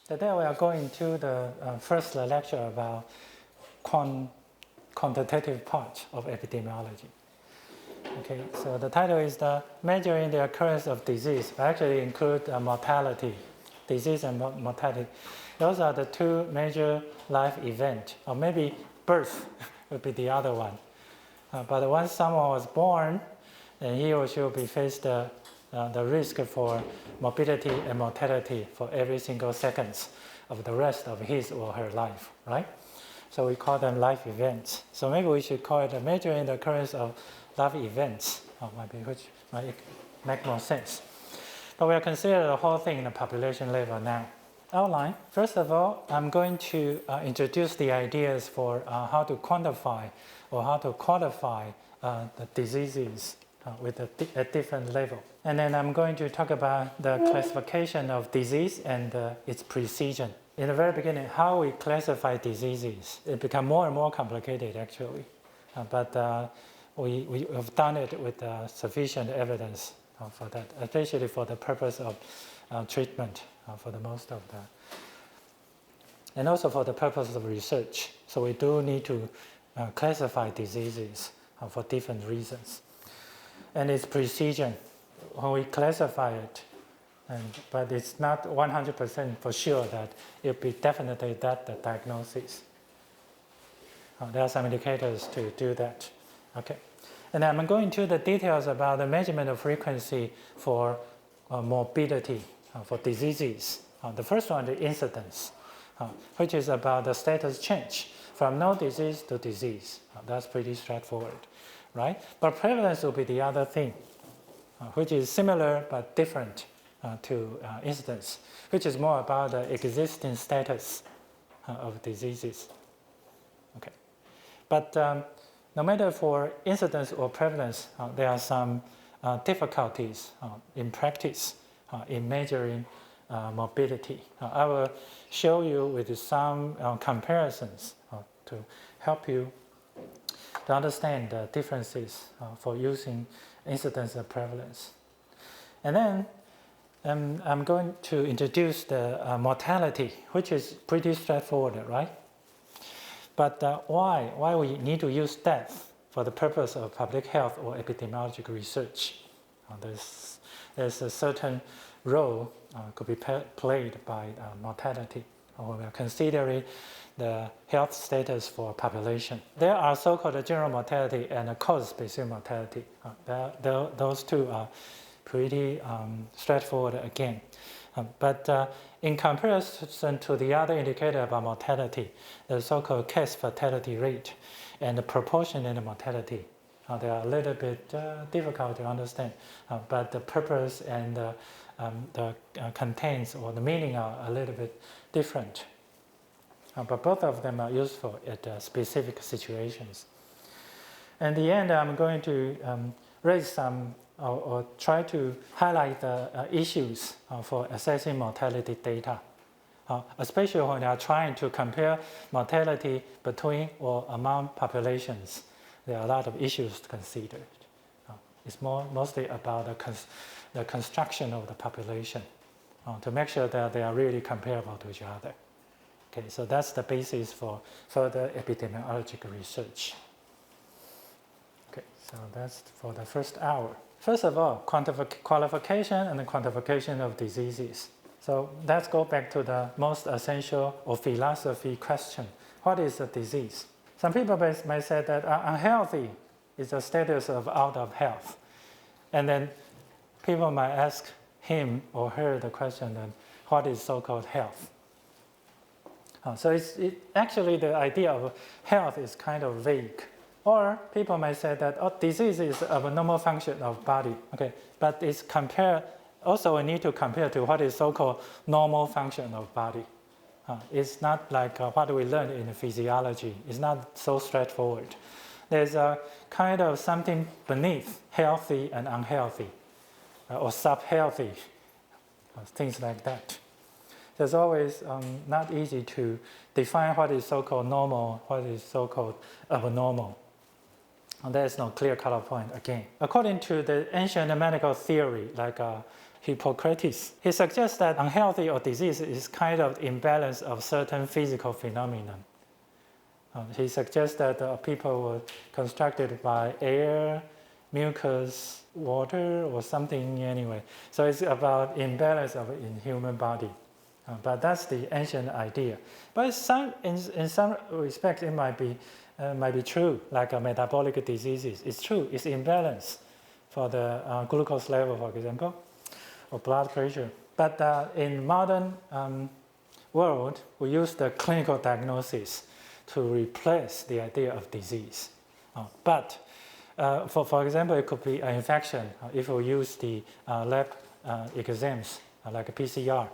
Today we are going to the first lecture about quantitative part of epidemiology. Okay, so the title is the measuring the occurrence of disease. I actually include mortality, disease and mortality. Those are the two major life events, or maybe birth would be the other one. But once someone was born, then he or she will be faced the risk for morbidity and mortality for every single seconds of the rest of his or her life, right? So we call them life events. So maybe we should call it measuring the occurrence of life events, which might make more sense. But we are considering the whole thing in the population level now. Outline. First of all, I'm going to introduce the ideas for how to quantify or how to qualify the diseases with a different level. And then I'm going to talk about the classification of disease and its precision. In the very beginning, how we classify diseases, it becomes more and more complicated actually. But we have done it with sufficient evidence for that, especially for the purpose of treatment for the most of that. And also for the purpose of research. So we do need to classify diseases for different reasons. And its precision, when we classify it, but it's not 100% for sure that it will be definitely that the diagnosis. There are some indicators to do that. Okay, and I'm going to the details about the measurement of frequency for morbidity for diseases. The first one, the incidence, which is about the status change from no disease to disease. That's pretty straightforward, right? But prevalence will be the other thing, which is similar but different to incidence, which is more about the existing status of diseases. Okay, but no matter for incidence or prevalence, there are some difficulties in practice in measuring morbidity. I will show you with some comparisons to help you to understand the differences for using incidence and prevalence. And then I'm going to introduce the mortality, which is pretty straightforward, right? But why we need to use death for the purpose of public health or epidemiological research? There's a certain role could be played by mortality, or we are considering the health status for population. There are so-called general mortality and cause-specific mortality. Those two are pretty straightforward again. But in comparison to the other indicator about mortality, the so-called case fatality rate and the proportionate mortality, they are a little bit difficult to understand, but the purpose and the contents or the meaning are a little bit different. But both of them are useful at specific situations. In the end, I'm going to raise some or try to highlight the issues for assessing mortality data, especially when they are trying to compare mortality between or among populations. There are a lot of issues to consider. It's mostly about the construction of the population to make sure that they are really comparable to each other. Okay, so that's the basis for further epidemiological research. Okay, so that's for the first hour. First of all, qualification and the quantification of diseases. So let's go back to the most essential or philosophy question. What is a disease? Some people may say that unhealthy is a status of out of health. And then people might ask him or her the question, then, what is so-called health? So actually the idea of health is kind of vague. Or people might say that disease is of a normal function of body. Okay, but it's also we need to compare to what is so-called normal function of body. It's not like what we learned in physiology. It's not so straightforward. There's a kind of something beneath healthy and unhealthy, or sub-healthy, things like that. It's always not easy to define what is so-called normal, what is so-called abnormal. And there is no clear color point again. According to the ancient medical theory, like Hippocrates. He suggests that unhealthy or disease is kind of imbalance of certain physical phenomenon. He suggests that people were constructed by air, mucus, water, or something anyway. So it's about imbalance in human body. But that's the ancient idea. But in some respects, it might be true, like metabolic diseases. It's true, it's imbalance for the glucose level, for example, or blood pressure. But in modern world, we use the clinical diagnosis to replace the idea of disease. But for example, it could be an infection. If we use the lab exams, like a PCR,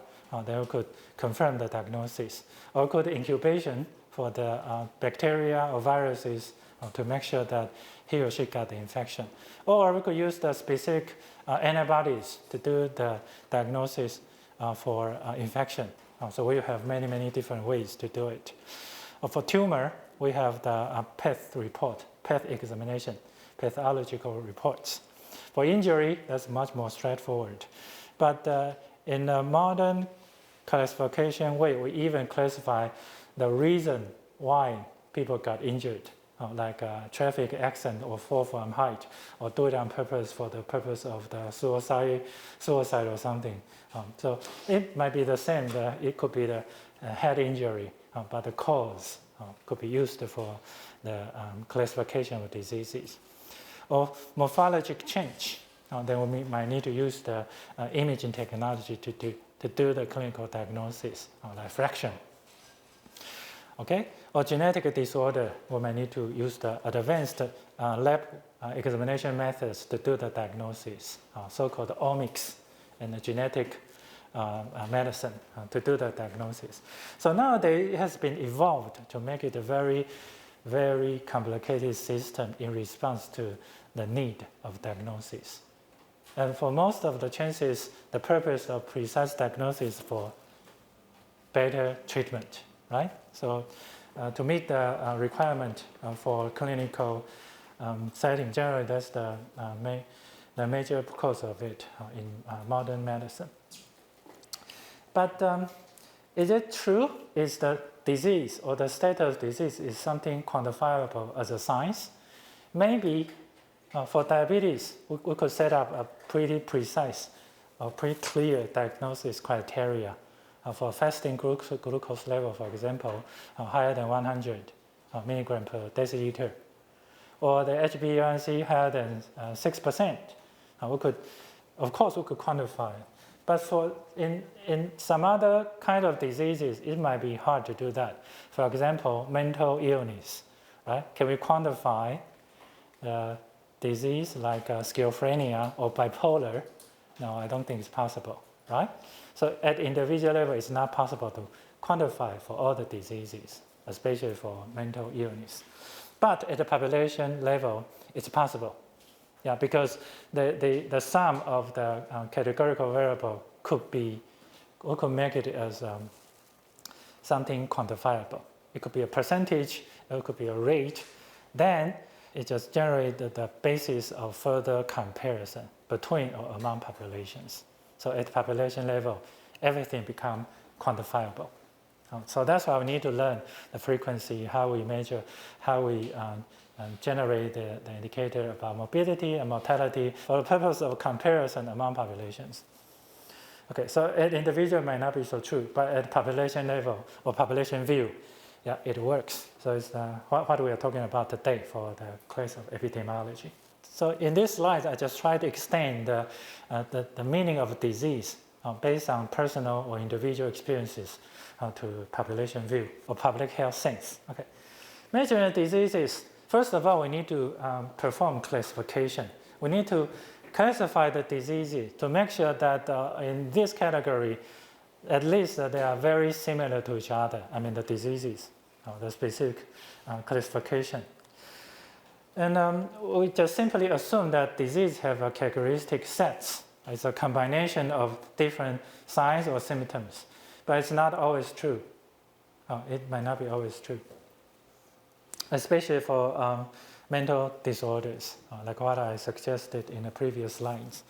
then we could confirm the diagnosis. Or could incubation for the bacteria or viruses to make sure that he or she got the infection. Or we could use the specific antibodies to do the diagnosis for infection. So we have many, many different ways to do it. For tumor, we have the path report, path examination, pathological reports. For injury, that's much more straightforward. But in the modern classification way, we even classify the reason why people got injured, like a traffic accident or fall from height, or do it on purpose for the purpose of the suicide or something. So it might be the same. It could be the head injury, but the cause could be used for the classification of diseases. Or morphologic change, then we might need to use the imaging technology to do the clinical diagnosis, like fraction. Okay? Or genetic disorder, we might need to use the advanced lab examination methods to do the diagnosis, so-called omics and the genetic medicine to do the diagnosis. So nowadays it has been evolved to make it a very, very complicated system in response to the need of diagnosis. And for most of the chances, the purpose of precise diagnosis is for better treatment, right? So to meet the requirement for clinical setting, generally that's the major cause of it in modern medicine. But is it true? Is the disease or the state of disease is something quantifiable as a science? Maybe for diabetes, we could set up a pretty precise or pretty clear diagnosis criteria. For fasting glucose level, for example, higher than 100 milligram per deciliter, or the HbA1c higher than 6%. We could, of course, we could quantify it. But for in some other kind of diseases, it might be hard to do that. For example, mental illness, right? Can we quantify the disease like schizophrenia or bipolar? No, I don't think it's possible, right? So at individual level, it's not possible to quantify for all the diseases, especially for mental illness. But at the population level, it's possible. Yeah, because the sum of the categorical variable could be, we could make it as something quantifiable. It could be a percentage, it could be a rate. Then it just generates the basis of further comparison between or among populations. So at population level, everything becomes quantifiable. So that's why we need to learn the frequency, how we measure, how we generate the indicator about morbidity and mortality for the purpose of comparison among populations. Okay, so at individual might not be so true, but at population level or population view, yeah, it works. So it's what we are talking about today for the class of epidemiology. So in this slide, I just try to extend the meaning of disease based on personal or individual experiences to population view or public health sense. Okay, measuring diseases. First of all, we need to perform classification. We need to classify the diseases to make sure that in this category, at least they are very similar to each other. I mean, the diseases, the specific classification. And we just simply assume that diseases have a characteristic sets. It's a combination of different signs or symptoms, but it's not always true. It might not be always true, especially for mental disorders, like what I suggested in the previous slides.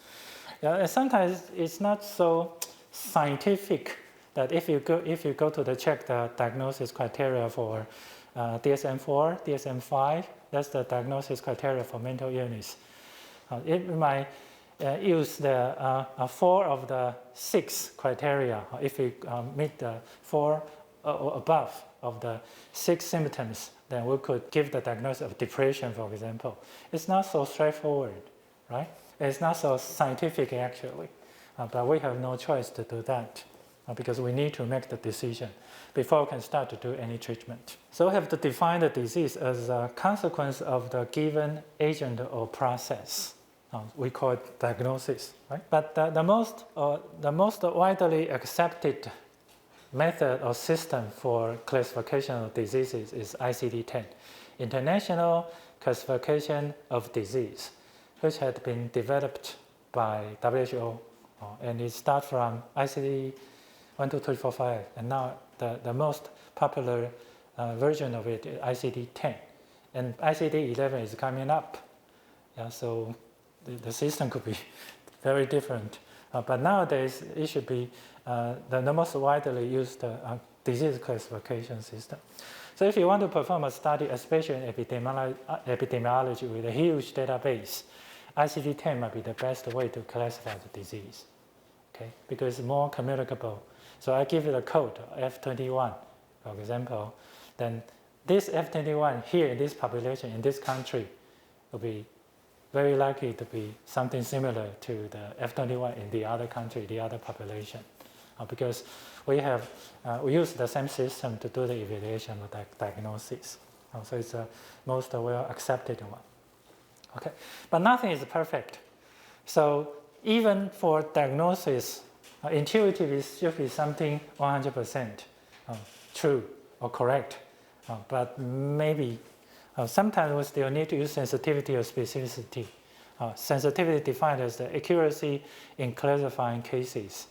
Yeah, and sometimes it's not so scientific that if you go to check the diagnosis criteria for DSM-4, DSM-5, that's the diagnosis criteria for mental illness. It might use the 4 of the 6 criteria. If you meet the 4 or above of the 6 symptoms, then we could give the diagnosis of depression, for example. It's not so straightforward, right? It's not so scientific actually, but we have no choice to do that because we need to make the decision before we can start to do any treatment. So we have to define the disease as a consequence of the given agent or process. We call it diagnosis, right? But the most widely accepted method or system for classification of diseases is ICD-10, International Classification of Disease, which had been developed by WHO, and it starts from ICD 1, 2, 3, 4, 5, and now the most popular version of it is ICD-10, and ICD-11 is coming up. Yeah, so the system could be very different, but nowadays it should be the most widely used disease classification system. So if you want to perform a study, especially in epidemiology with a huge database, ICD-10 might be the best way to classify the disease, okay? Because it's more communicable. So I give it a code, F21, for example, then this F21 here in this population, in this country, will be very likely to be something similar to the F21 in the other country, the other population, because we use the same system to do the evaluation of the diagnosis. So it's the most well accepted one. Okay, but nothing is perfect. So even for diagnosis, intuitive should be something 100% true or correct, but maybe sometimes we still need to use sensitivity or specificity. Sensitivity defined as the accuracy in classifying cases,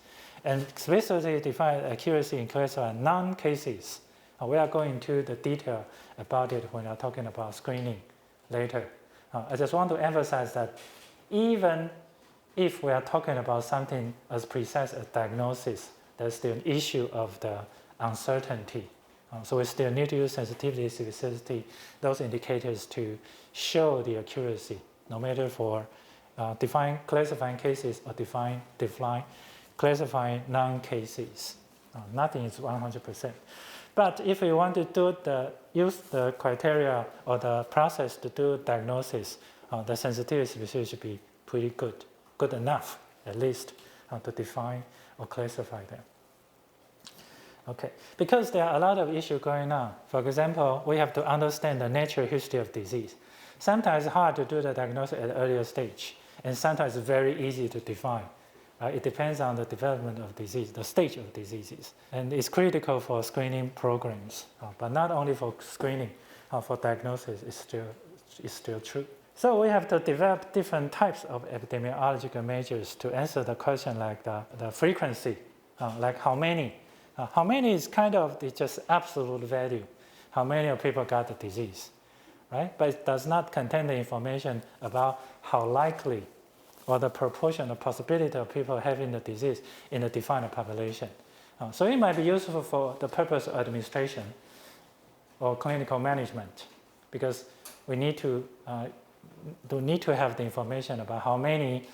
and specificity defined accuracy in classifying non-cases. We are going into the detail about it when we are talking about screening later. I just want to emphasize that even if we are talking about something as precise as diagnosis, there's still an issue of the uncertainty. So we still need to use sensitivity, specificity, those indicators to show the accuracy, no matter for classifying cases or classifying non-cases. Nothing is 100%. But if we want to use the criteria or the process to do diagnosis, the sensitivity specificity should be pretty good enough, at least, to define or classify them. Okay, because there are a lot of issues going on. For example, we have to understand the natural history of disease. Sometimes it's hard to do the diagnosis at an earlier stage, and sometimes it's very easy to define. It depends on the development of disease, the stage of diseases. And it's critical for screening programs, but not only for screening, for diagnosis is still true. So we have to develop different types of epidemiological measures to answer the question like the frequency, like how many. How many is kind of just absolute value, how many of people got the disease, right? But it does not contain the information about how likely or the proportion or possibility of people having the disease in a defined population. So it might be useful for the purpose of administration or clinical management, because we need to have the information about how many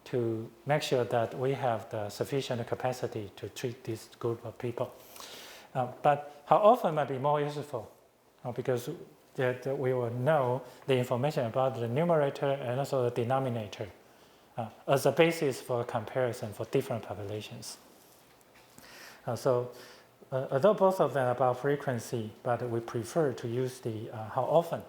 to make sure that we have the sufficient capacity to treat this group of people. But how often might be more useful, because we will know the information about the numerator and also the denominator as a basis for comparison for different populations. So although both of them are about frequency, but we prefer to use the how often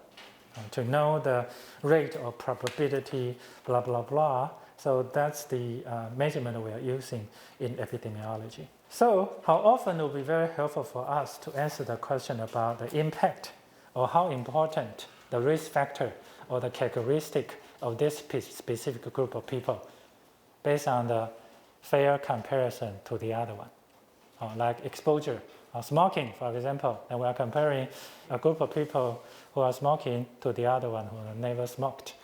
to know the rate or probability, blah, blah, blah. So that's the measurement we are using in epidemiology. So how often will be very helpful for us to answer the question about the impact or how important the risk factor or the characteristic of this specific group of people based on the fair comparison to the other one. Like exposure, smoking, for example, and we are comparing a group of people who are smoking to the other one who never smoked.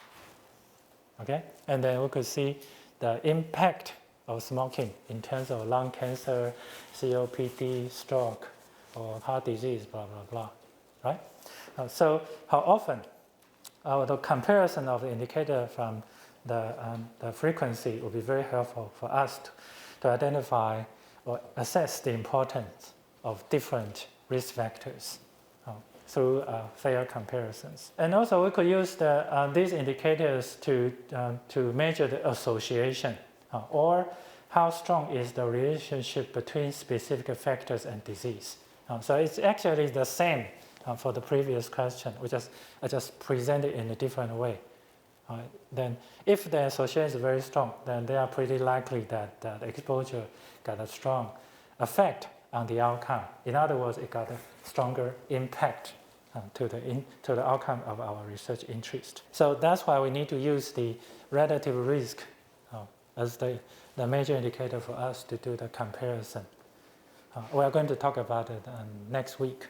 Okay, and then we could see the impact of smoking in terms of lung cancer, COPD, stroke, or heart disease, blah, blah, blah, right? So how often the comparison of the indicator from the frequency will be very helpful for us to identify or assess the importance of different risk factors through fair comparisons. And also we could use these indicators to measure the association or how strong is the relationship between specific factors and disease. So it's actually the same for the previous question. I just presented it in a different way. Then if the association is very strong, then they are pretty likely that the exposure got a strong effect on the outcome. In other words, it got a stronger impact to the outcome of our research interest. So that's why we need to use the relative risk as the major indicator for us to do the comparison. We are going to talk about it next week,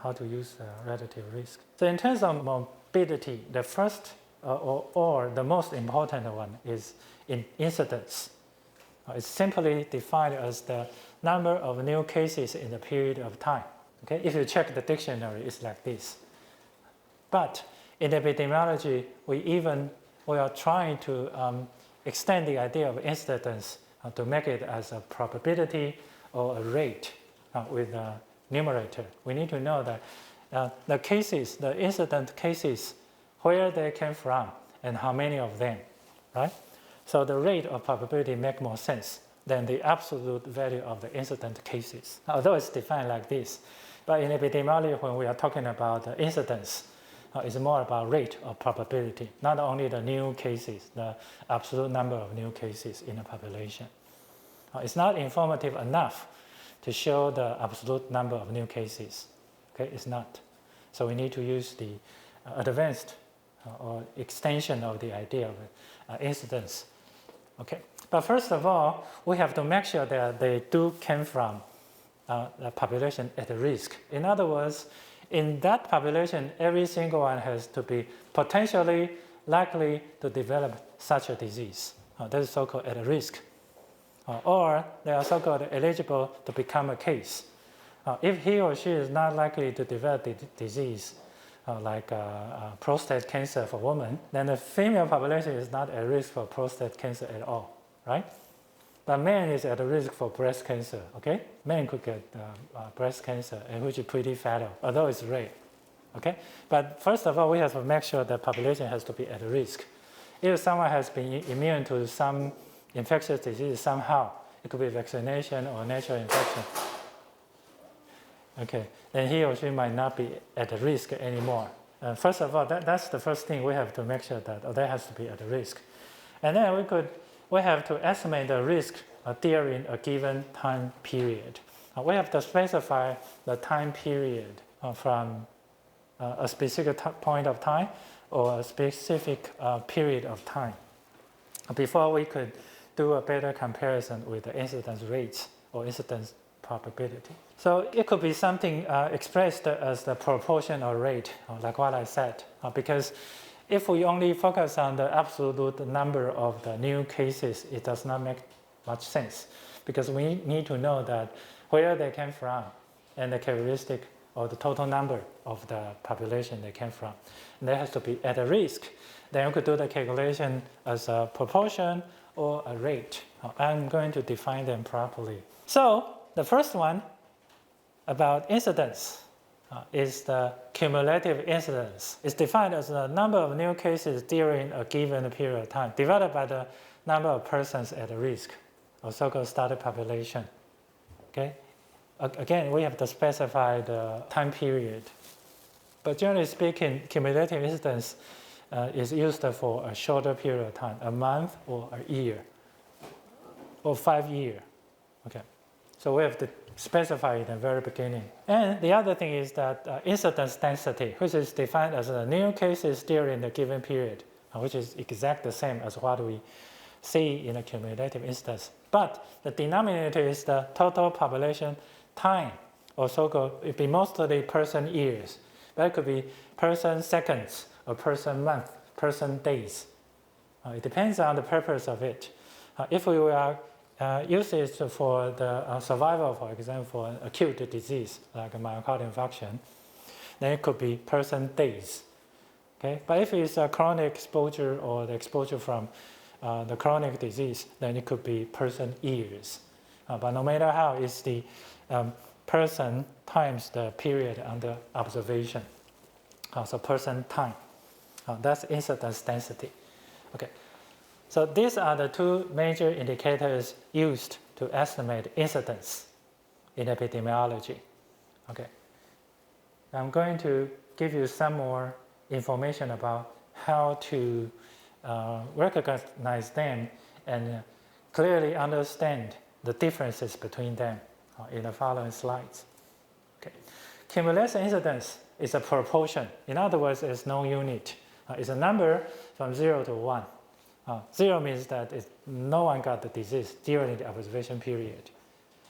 how to use the relative risk. So in terms of morbidity, the first or the most important one is in incidence. It's simply defined as the number of new cases in a period of time. Okay? If you check the dictionary, it's like this. But in epidemiology, we are trying to extend the idea of incidence to make it as a probability or a rate with a numerator. We need to know that the cases, the incident cases, where they came from and how many of them, right? So the rate of probability makes more sense than the absolute value of the incident cases, although it's defined like this. But in epidemiology, when we are talking about the incidence, it's more about rate of probability, not only the new cases, the absolute number of new cases in a population. It's not informative enough to show the absolute number of new cases. Okay, it's not. So we need to use the advanced or extension of the idea of incidence. Okay, but first of all, we have to make sure that they do come from the population at risk. In other words, in that population, every single one has to be potentially likely to develop such a disease. That is so-called at risk. Or they are so-called eligible to become a case. If he or she is not likely to develop the disease, like prostate cancer for women, then the female population is not at risk for prostate cancer at all, right? But man is at risk for breast cancer, okay? Men could get breast cancer, which is pretty fatal, although it's rare, okay? But first of all, we have to make sure the population has to be at risk. If someone has been immune to some infectious disease somehow, it could be vaccination or natural infection, okay, then he or she might not be at risk anymore. First of all, that's the first thing we have to make sure that that has to be at risk. And then we have to estimate the risk during a given time period. We have to specify the time period from a specific point of time or a specific period of time before we could do a better comparison with the incidence rates or incidence probability. So it could be something expressed as the proportion or rate, like what I said, because if we only focus on the absolute number of the new cases, it does not make much sense, because we need to know that where they came from and the characteristic or the total number of the population they came from. And that has to be at a risk. Then we could do the calculation as a proportion or a rate. I'm going to define them properly. So the first one about incidence is the cumulative incidence. It's defined as the number of new cases during a given period of time, divided by the number of persons at risk, or so-called study population. Okay? Again, we have to specify the time period. But generally speaking, cumulative incidence is used for a shorter period of time, a month or a year, or 5 years. Okay. So we have to specify it in the very beginning. And the other thing is that incidence density, which is defined as the new cases during the given period, which is exactly the same as what we see in a cumulative instance. But the denominator is the total population time, or so-called, it would be mostly person years. That could be person seconds, or person month, person days. It depends on the purpose of it. If we will use it for the survival, for example, for acute disease like a myocardial infarction, then it could be person days. Okay? But if it's a chronic exposure or the exposure from the chronic disease, then it could be person years. But no matter how, it's the person times the period under observation. So person time. That's incidence density. Okay. So these are the two major indicators used to estimate incidence in epidemiology. Okay. I'm going to give you some more information about how to recognize them and clearly understand the differences between them in the following slides. Okay. Cumulative incidence is a proportion. In other words, it's no unit. It's a number from 0 to 1. 0 means that no one got the disease during the observation period,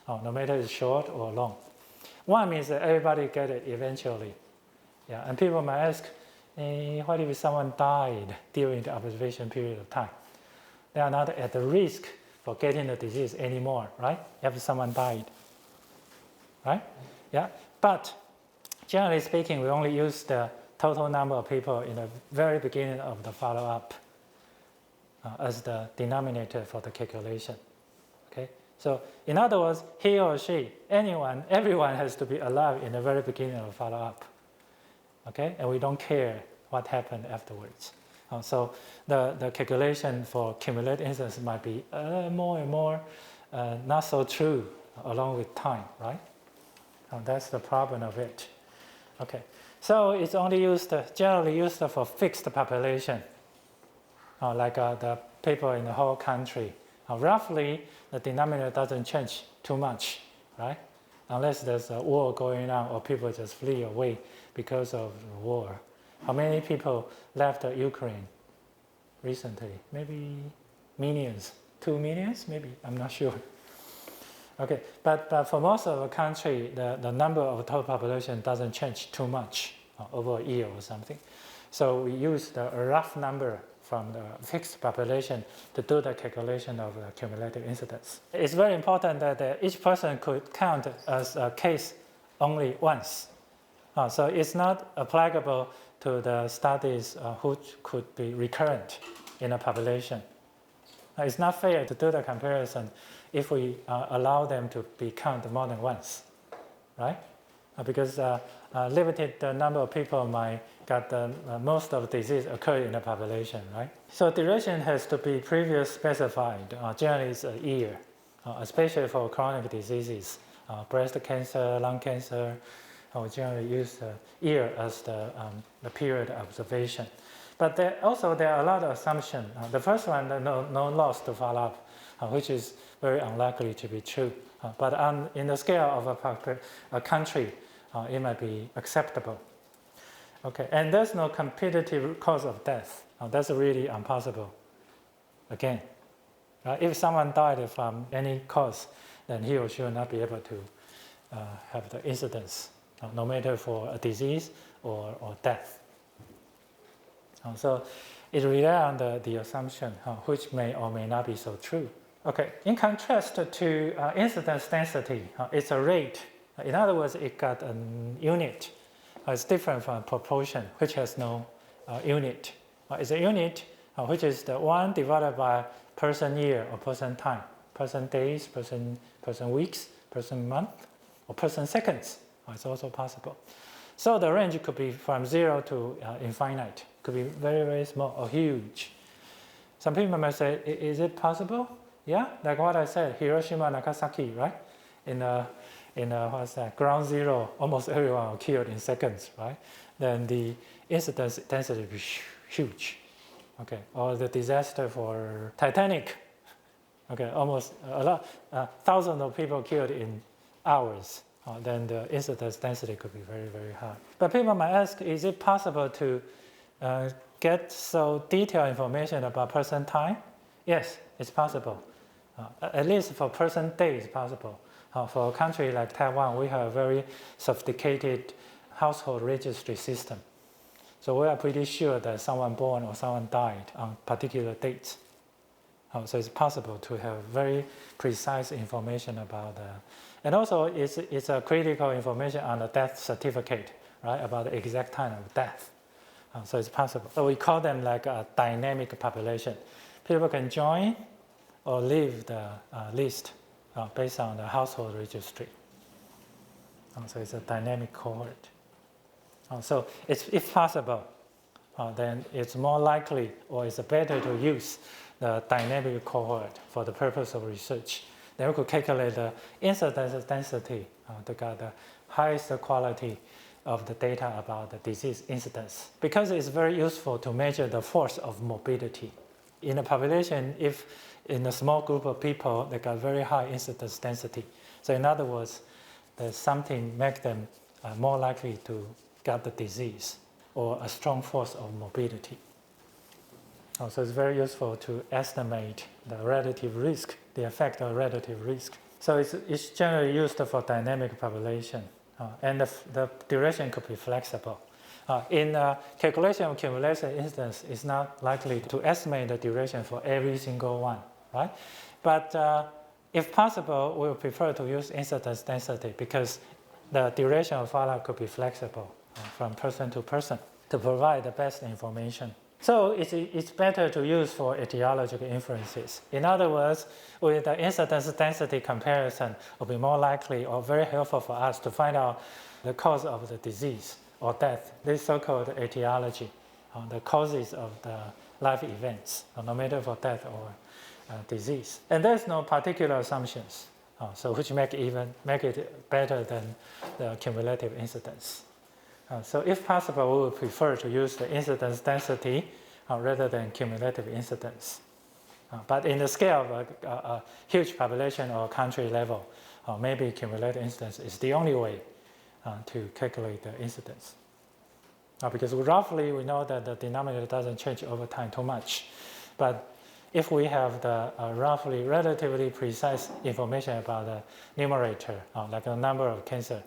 no matter it's short or long. 1 means that everybody get it eventually. Yeah, and people might ask, what if someone died during the observation period of time? They are not at the risk for getting the disease anymore, right? If someone died, right? Yeah, but generally speaking, we only use the total number of people in the very beginning of the follow-up as the denominator for the calculation. Okay, so in other words, he or she, anyone, everyone has to be alive in the very beginning of follow-up. Okay, and we don't care what happened afterwards. So the calculation for cumulative incidence might be more and more not so true along with time, right? That's the problem of it. Okay, so it's only used, generally used for fixed population, like the people in the whole country. Roughly, the denominator doesn't change too much, right? Unless there's a war going on or people just flee away because of the war. How many people left Ukraine recently? Maybe millions, 2 millions, maybe, I'm not sure. Okay, but for most of the country, the number of total population doesn't change too much over a year or something. So we use the rough number from the fixed population to do the calculation of the cumulative incidence. It's very important that each person could count as a case only once. So it's not applicable to the studies which could be recurrent in a population. It's not fair to do the comparison if we allow them to be counted more than once, right? Because limited number of people might get most of the disease occur in the population, right? So duration has to be previously specified. Generally, it's a year, especially for chronic diseases, breast cancer, lung cancer. We generally use a year as the period of observation. But there are a lot of assumptions. The first one, no loss to follow up, which is very unlikely to be true. But in the scale of a country, it might be acceptable. Okay, and there's no competitive cause of death. That's really impossible. Again, if someone died from any cause, then he or she will not be able to have the incidence, no matter for a disease or death. So it relies on the assumption, which may or may not be so true. Okay, in contrast to incidence density, it's a rate. In other words, it got a unit. It's different from proportion, which has no unit. It's a unit which is the 1 divided by person year or person time, person days, person weeks, person month, or person seconds. It's also possible. So the range could be from 0 to infinite. It could be very, very small or huge. Some people might say, is it possible? Yeah, like what I said, Hiroshima, Nagasaki, right? In what's that, ground zero, almost everyone was killed in seconds, right? Then the incidence density would be huge. Okay, or the disaster for Titanic. Okay, almost a lot, thousands of people killed in hours. Then the incidence density could be very, very high. But people might ask, is it possible to get so detailed information about person time? Yes, it's possible. At least for person day, it's possible. For a country like Taiwan, we have a very sophisticated household registry system. So we are pretty sure that someone born or someone died on particular dates. So it's possible to have very precise information about and also it's a critical information on the death certificate, right, about the exact time of death. So it's possible. So we call them like a dynamic population. People can join or leave the list based on the household registry. So it's a dynamic cohort. So if possible, then it's more likely or it's better to use the dynamic cohort for the purpose of research. Then we could calculate the incidence density to get the highest quality of the data about the disease incidence. Because it's very useful to measure the force of morbidity. In a population, if in a small group of people, they got very high incidence density. So in other words, there's something make them more likely to get the disease or a strong force of morbidity. So it's very useful to estimate the relative risk, the effect of relative risk. So it's generally used for dynamic population, and the duration could be flexible. In calculation of cumulative incidence, it's not likely to estimate the duration for every single one, right? But if possible, we would prefer to use incidence density because the duration of follow-up could be flexible from person to person to provide the best information. So it's better to use for etiological inferences. In other words, with the incidence density comparison, it will be more likely or very helpful for us to find out the cause of the disease or death. This is so-called etiology, the causes of the life events, no matter for death or disease. And there's no particular assumptions, so which make it better than the cumulative incidence. So if possible, we would prefer to use the incidence density rather than cumulative incidence. But in the scale of a huge population or country level, maybe cumulative incidence is the only way to calculate the incidence. Because roughly we know that the denominator doesn't change over time too much. But if we have the roughly relatively precise information about the numerator, like the number of cancer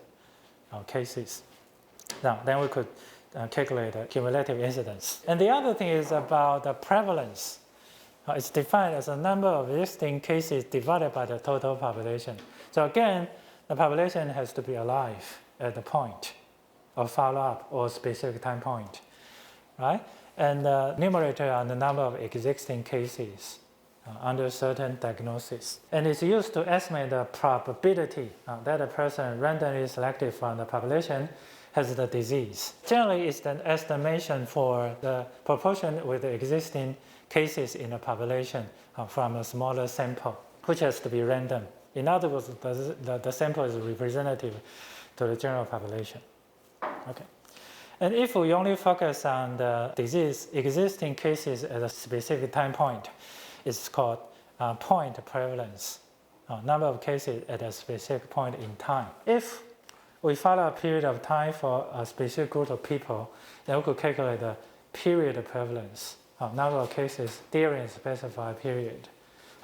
cases, now, then we could calculate the cumulative incidence. And the other thing is about the prevalence. It's defined as a number of existing cases divided by the total population. So again, the population has to be alive at the point of follow-up or specific time point, right? And the numerator are the number of existing cases under certain diagnosis. And it's used to estimate the probability that a person randomly selected from the population has the disease. Generally, it's an estimation for the proportion with the existing cases in the population from a smaller sample, which has to be random. In other words, the sample is representative to the general population. Okay. And if we only focus on the disease existing cases at a specific time point, it's called point prevalence, number of cases at a specific point in time. If we follow a period of time for a specific group of people, then we could calculate the period prevalence, number of cases during a specified period,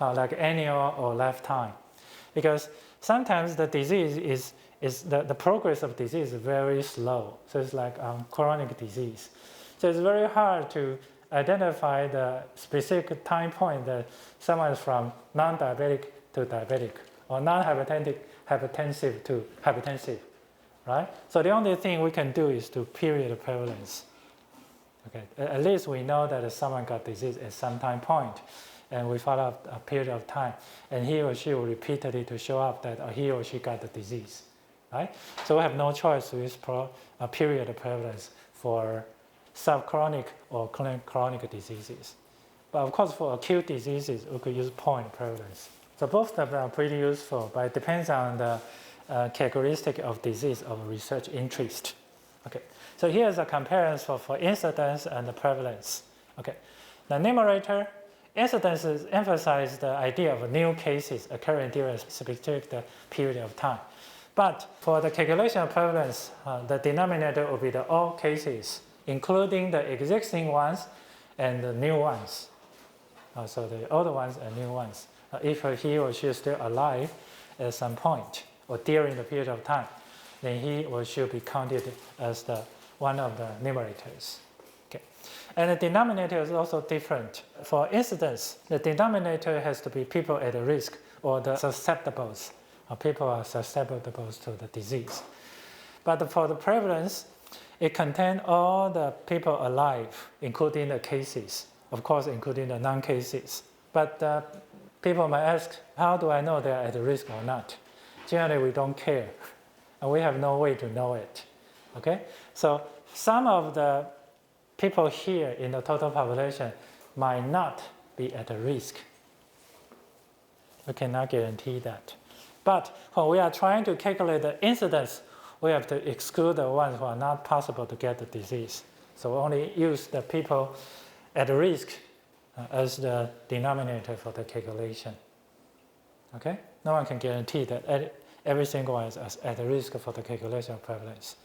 like annual or lifetime. Because sometimes the disease the progress of disease is very slow. So it's like chronic disease. So it's very hard to identify the specific time point that someone is from non-diabetic to diabetic or non-hypertensive to hypertensive. Right? So the only thing we can do is to period prevalence. Okay, at least we know that someone got disease at some time point, and we follow up a period of time, and he or she will repeatedly to show up that he or she got the disease. Right? So we have no choice to use a period prevalence for subchronic or chronic diseases. But of course, for acute diseases, we could use point prevalence. So both of them are pretty useful, but it depends on the characteristic of disease of research interest. Okay, so here's a comparison for incidence and the prevalence. Okay, the numerator, incidence emphasizes the idea of new cases occurring during a specific period of time. But for the calculation of prevalence, the denominator will be the all cases, including the existing ones and the new ones. So the older ones and new ones. If he or she is still alive at some point, or during the period of time, then he or she will be counted as one of the numerators. And the denominator is also different. For incidence, the denominator has to be people at risk or the susceptibles, or people are susceptible to the disease. But for the prevalence, it contains all the people alive, including the cases, of course, including the non-cases. But people might ask, how do I know they are at risk or not? Generally, we don't care, and we have no way to know it. Okay? So some of the people here in the total population might not be at risk. We cannot guarantee that. But when we are trying to calculate the incidence, we have to exclude the ones who are not possible to get the disease. So we only use the people at risk as the denominator for the calculation. Okay? No one can guarantee that every single one is at risk for the calculation of prevalence.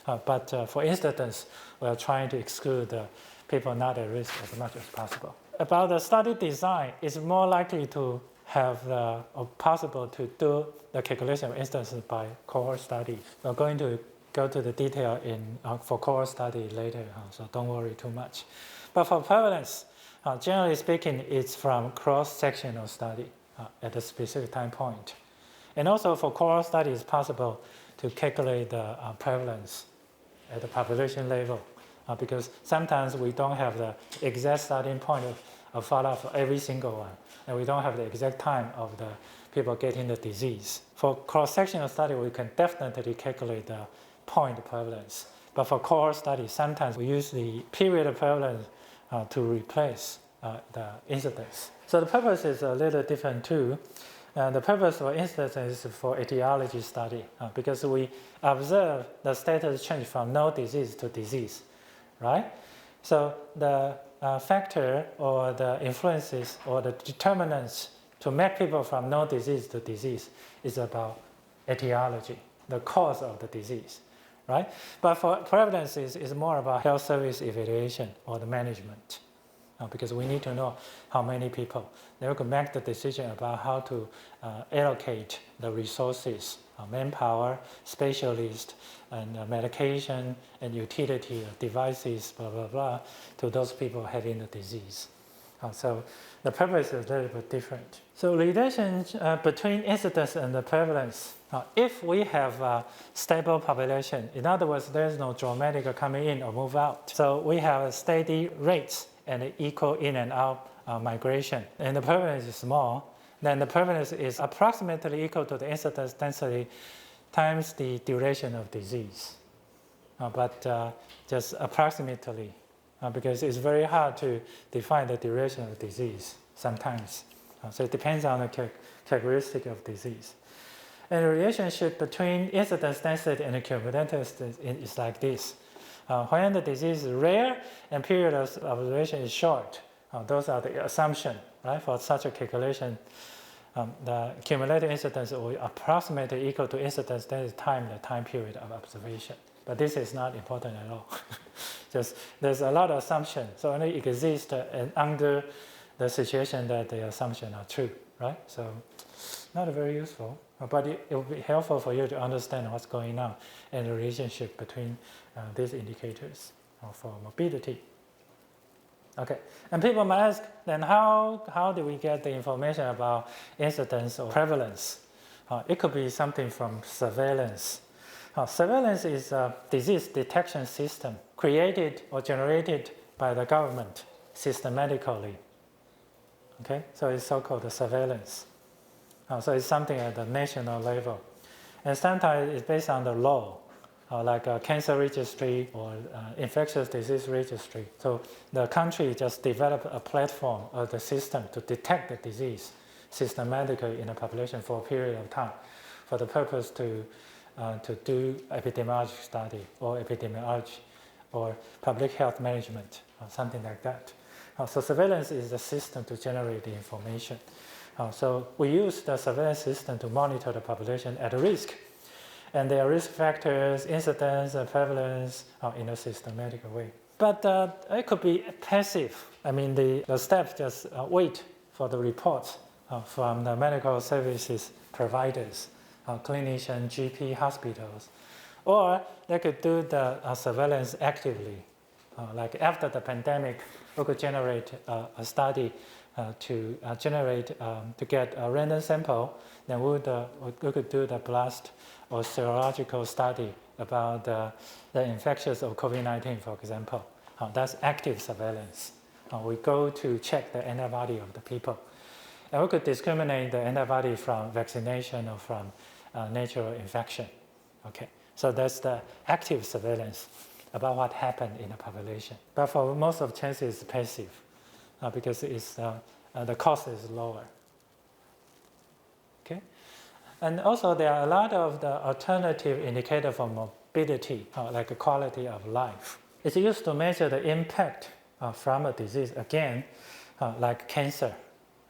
But for instance, we are trying to exclude the people not at risk as much as possible. About the study design, it's more likely to have or possible to do the calculation of instances by cohort studies. We're going to go to the detail for cohort study later, so don't worry too much. But for prevalence, generally speaking, it's from cross-sectional study at a specific time point. And also for cohort study, it's possible to calculate the prevalence at the population level, because sometimes we don't have the exact starting point of follow-up for every single one, and we don't have the exact time of the people getting the disease. For cross-sectional study, we can definitely calculate the point prevalence. But for cohort study, sometimes we use the period of prevalence to replace the incidence. So the purpose is a little different too. The purpose for instance is for etiology study, because we observe the status change from no disease to disease, right? So the factor or the influences or the determinants to make people from no disease to disease is about etiology, the cause of the disease, right? But for prevalence is more about health service evaluation or the management. Because we need to know how many people. Then we can make the decision about how to allocate the resources, manpower, specialists, and medication, and utility devices, blah, blah, blah, to those people having the disease. So the purpose is a little bit different. So relation between incidence and the prevalence. If we have a stable population, in other words, there's no dramatic coming in or move out. So we have steady rates and equal in and out migration, and the prevalence is small, then the prevalence is approximately equal to the incidence density times the duration of disease. But just approximately, because it's very hard to define the duration of disease sometimes. So it depends on the characteristic of disease. And the relationship between incidence density and the cumulative is like this. When the disease is rare and period of observation is short, those are the assumptions, right? For such a calculation, the cumulative incidence will approximately equal to incidence density times the time period of observation. But this is not important at all. Just there's a lot of assumptions, so only exist under the situation that the assumptions are true, right? So not very useful, but it will be helpful for you to understand what's going on and the relationship between these indicators for morbidity. Okay, and people might ask, then how do we get the information about incidence or prevalence? It could be something from surveillance. Surveillance is a disease detection system created or generated by the government systematically. Okay, so it's so-called surveillance. So it's something at the national level. And sometimes it's based on the law, like a cancer registry or infectious disease registry. So the country just developed a platform or the system to detect the disease systematically in a population for a period of time for the purpose to do epidemiologic study or epidemiology or public health management or something like that. So surveillance is the system to generate the information. So we use the surveillance system to monitor the population at risk. And their risk factors, incidence, prevalence in a systematic way. But it could be passive. I mean, the steps just wait for the reports from the medical services providers, clinician, GP, hospitals. Or they could do the surveillance actively Like after the pandemic, we could generate a study to get a random sample. Then we could do the blast or serological study about the infections of COVID-19, for example. That's active surveillance. We go to check the antibody of the people. And we could discriminate the antibody from vaccination or from natural infection. Okay, so that's the active surveillance about what happened in the population. But for most of chances, it's passive because it's, the cost is lower. Okay, and also there are a lot of the alternative indicators for morbidity, like quality of life. It's used to measure the impact from a disease, again, like cancer.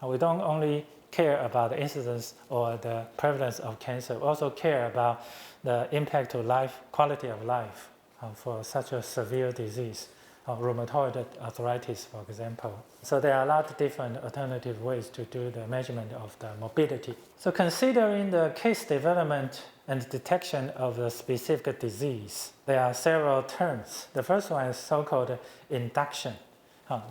We don't only care about the incidence or the prevalence of cancer, we also care about the impact to life, quality of life for such a severe disease, rheumatoid arthritis, for example. So there are a lot of different alternative ways to do the measurement of the morbidity. So considering the case development and detection of the specific disease, there are several terms. The first one is so-called induction.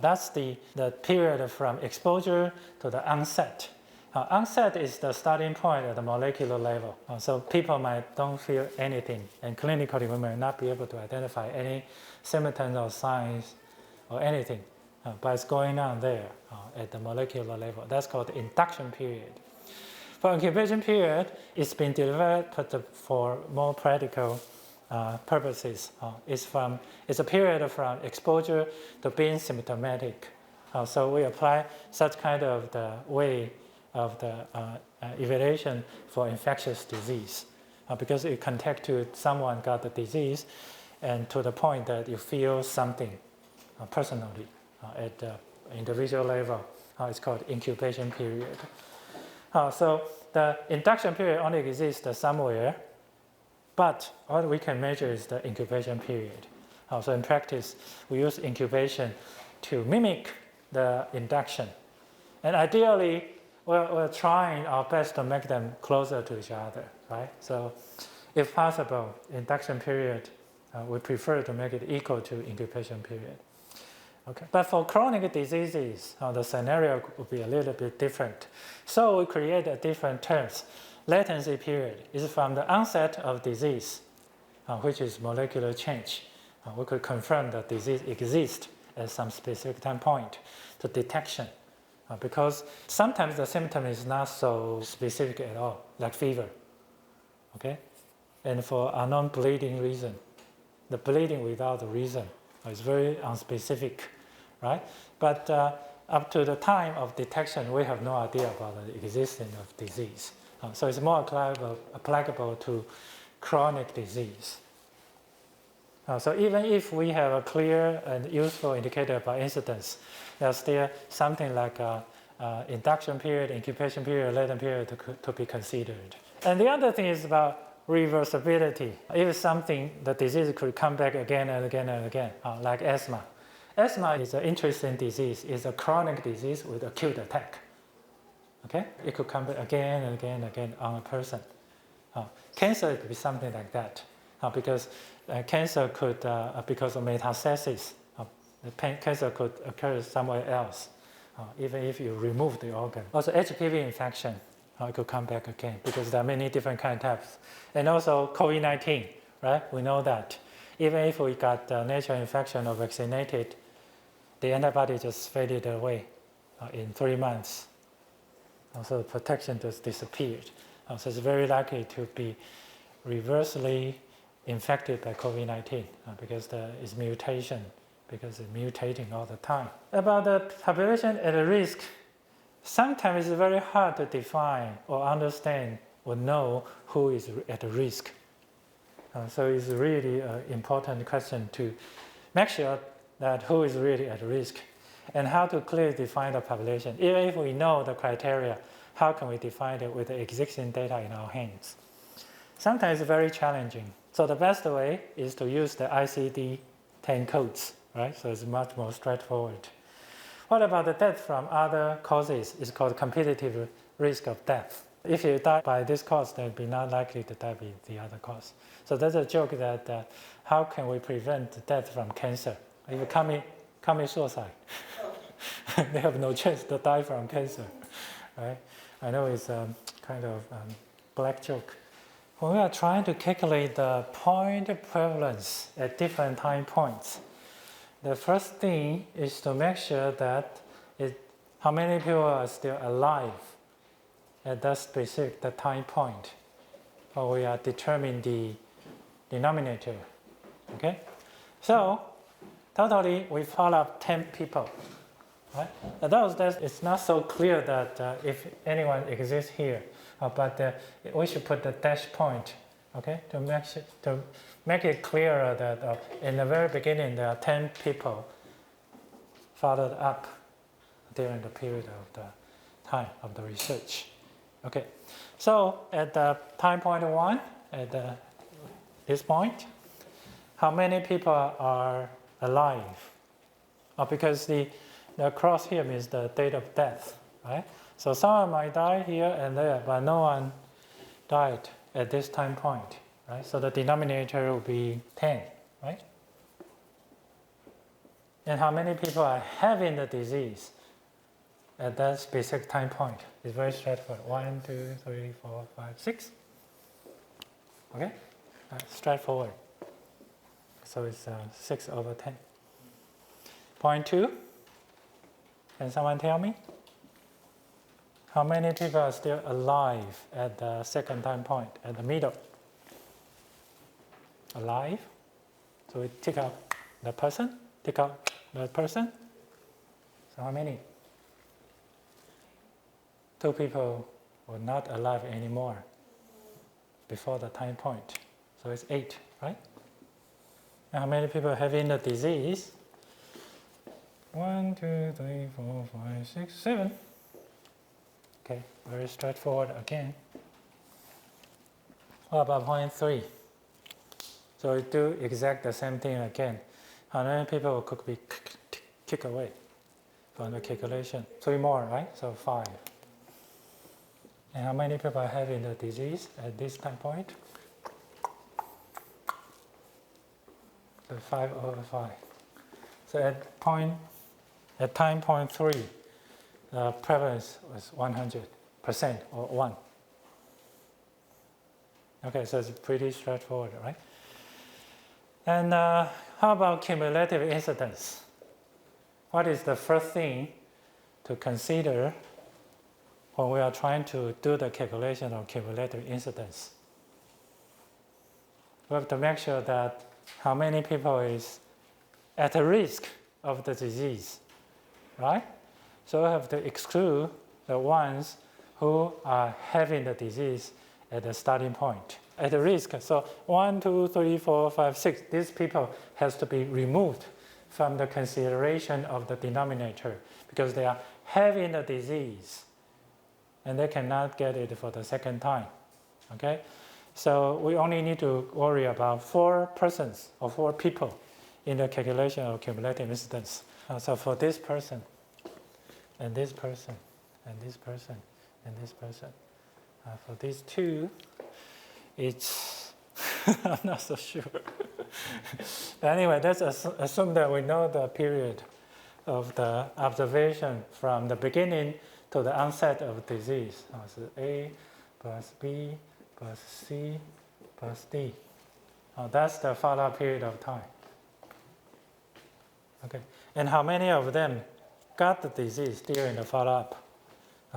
That's the period from exposure to the onset. Onset is the starting point at the molecular level. So people might don't feel anything, and clinically we may not be able to identify any symptoms or signs or anything, but it's going on there at the molecular level. That's called the induction period. For incubation period, it's been developed for more practical purposes. It's a period from exposure to being symptomatic. So we apply such kind of the way of the evaluation for infectious disease because it contact to someone got the disease and to the point that you feel something personally at the individual level. It's called incubation period. So the induction period only exists somewhere, but what we can measure is the incubation period. So in practice, we use incubation to mimic the induction. And ideally, we're trying our best to make them closer to each other, right? So if possible, induction period, we prefer to make it equal to incubation period. Okay. But for chronic diseases, the scenario would be a little bit different. So we create a different terms. Latency period is from the onset of disease, which is molecular change. We could confirm that disease exists at some specific time point to detection. Because sometimes the symptom is not so specific at all, like fever. Okay? And for unknown bleeding reason, the bleeding without a reason is very unspecific, right? But up to the time of detection, we have no idea about the existence of disease. So it's more applicable to chronic disease. So even if we have a clear and useful indicator about incidence, there's still something like induction period, incubation period, latent period to be considered. And the other thing is about reversibility. If something, the disease could come back again and again and again, like asthma. Asthma is an interesting disease. It's a chronic disease with acute attack. Okay? It could come back again and again and again on a person. Cancer could be something like that, because cancer could, because of metastasis, cancer could occur somewhere else, even if you remove the organ. Also, HPV infection, it could come back again because there are many different kind of types. And also COVID-19, right? We know that even if we got natural infection or vaccinated, the antibody just faded away in 3 months. So the protection just disappeared. So it's very likely to be reversely infected by COVID-19 because there is mutation, because it's mutating all the time. About the population at risk, sometimes it's very hard to define or understand or know who is at risk. So it's really an important question to make sure that who is really at risk and how to clearly define the population. Even if we know the criteria, how can we define it with the existing data in our hands? Sometimes it's very challenging. So the best way is to use the ICD-10 codes, right? So it's much more straightforward. What about the death from other causes? It's called competitive risk of death. If you die by this cause, then you'll be not likely to die by the other cause. So there's a joke that how can we prevent death from cancer? If commit suicide, they have no chance to die from cancer, right? I know it's a kind of black joke. When we are trying to calculate the point prevalence at different time points, the first thing is to make sure that how many people are still alive at that specific time point, or we are determining the denominator. Okay, so totally we follow up 10 people. Right? Those days it's not so clear that if anyone exists here, but we should put the dash point, okay, to make it clearer that in the very beginning there are 10 people followed up during the period of the time of the research. Okay, so at the time point 1, at this point, how many people are alive? Because the cross here means the date of death, right? So someone might die here and there, but no one died at this time point, right? So the denominator will be 10, right? And how many people are having the disease at that specific time point? It's very straightforward. 1, 2, 3, 4, 5, 6. Okay? Straightforward. So it's 6 over 10. Point 2. Can someone tell me? How many people are still alive at the second time point, at the middle? Alive. So we take out the person, take out the person. So how many? 2 people were not alive anymore before the time point. So it's 8, right? And how many people are having the disease? 1, 2, 3, 4, 5, 6, 7. Okay, very straightforward again. What about point 3? So we do exact the same thing again. How many people could be kicked away from the calculation? 3 more, right? So 5. And how many people are having the disease at this time point? So 5 over 5. So at time point 3, the prevalence was 100% or 1. Okay, so it's pretty straightforward, right? And how about cumulative incidence? What is the first thing to consider when we are trying to do the calculation of cumulative incidence? We have to make sure that how many people is at risk of the disease, right? So we have to exclude the ones who are having the disease at the starting point, at risk. So 1, 2, 3, 4, 5, 6, these people has to be removed from the consideration of the denominator because they are having the disease and they cannot get it for the second time, okay? So we only need to worry about 4 persons or 4 people in the calculation of cumulative incidence. So for this person, and this person, and this person, and this person. For these 2, it's I'm not so sure. But anyway, let's assume that we know the period of the observation from the beginning to the onset of disease. So A plus B plus C plus D. That's the follow-up period of time. Okay, and how many of them got the disease during the follow-up?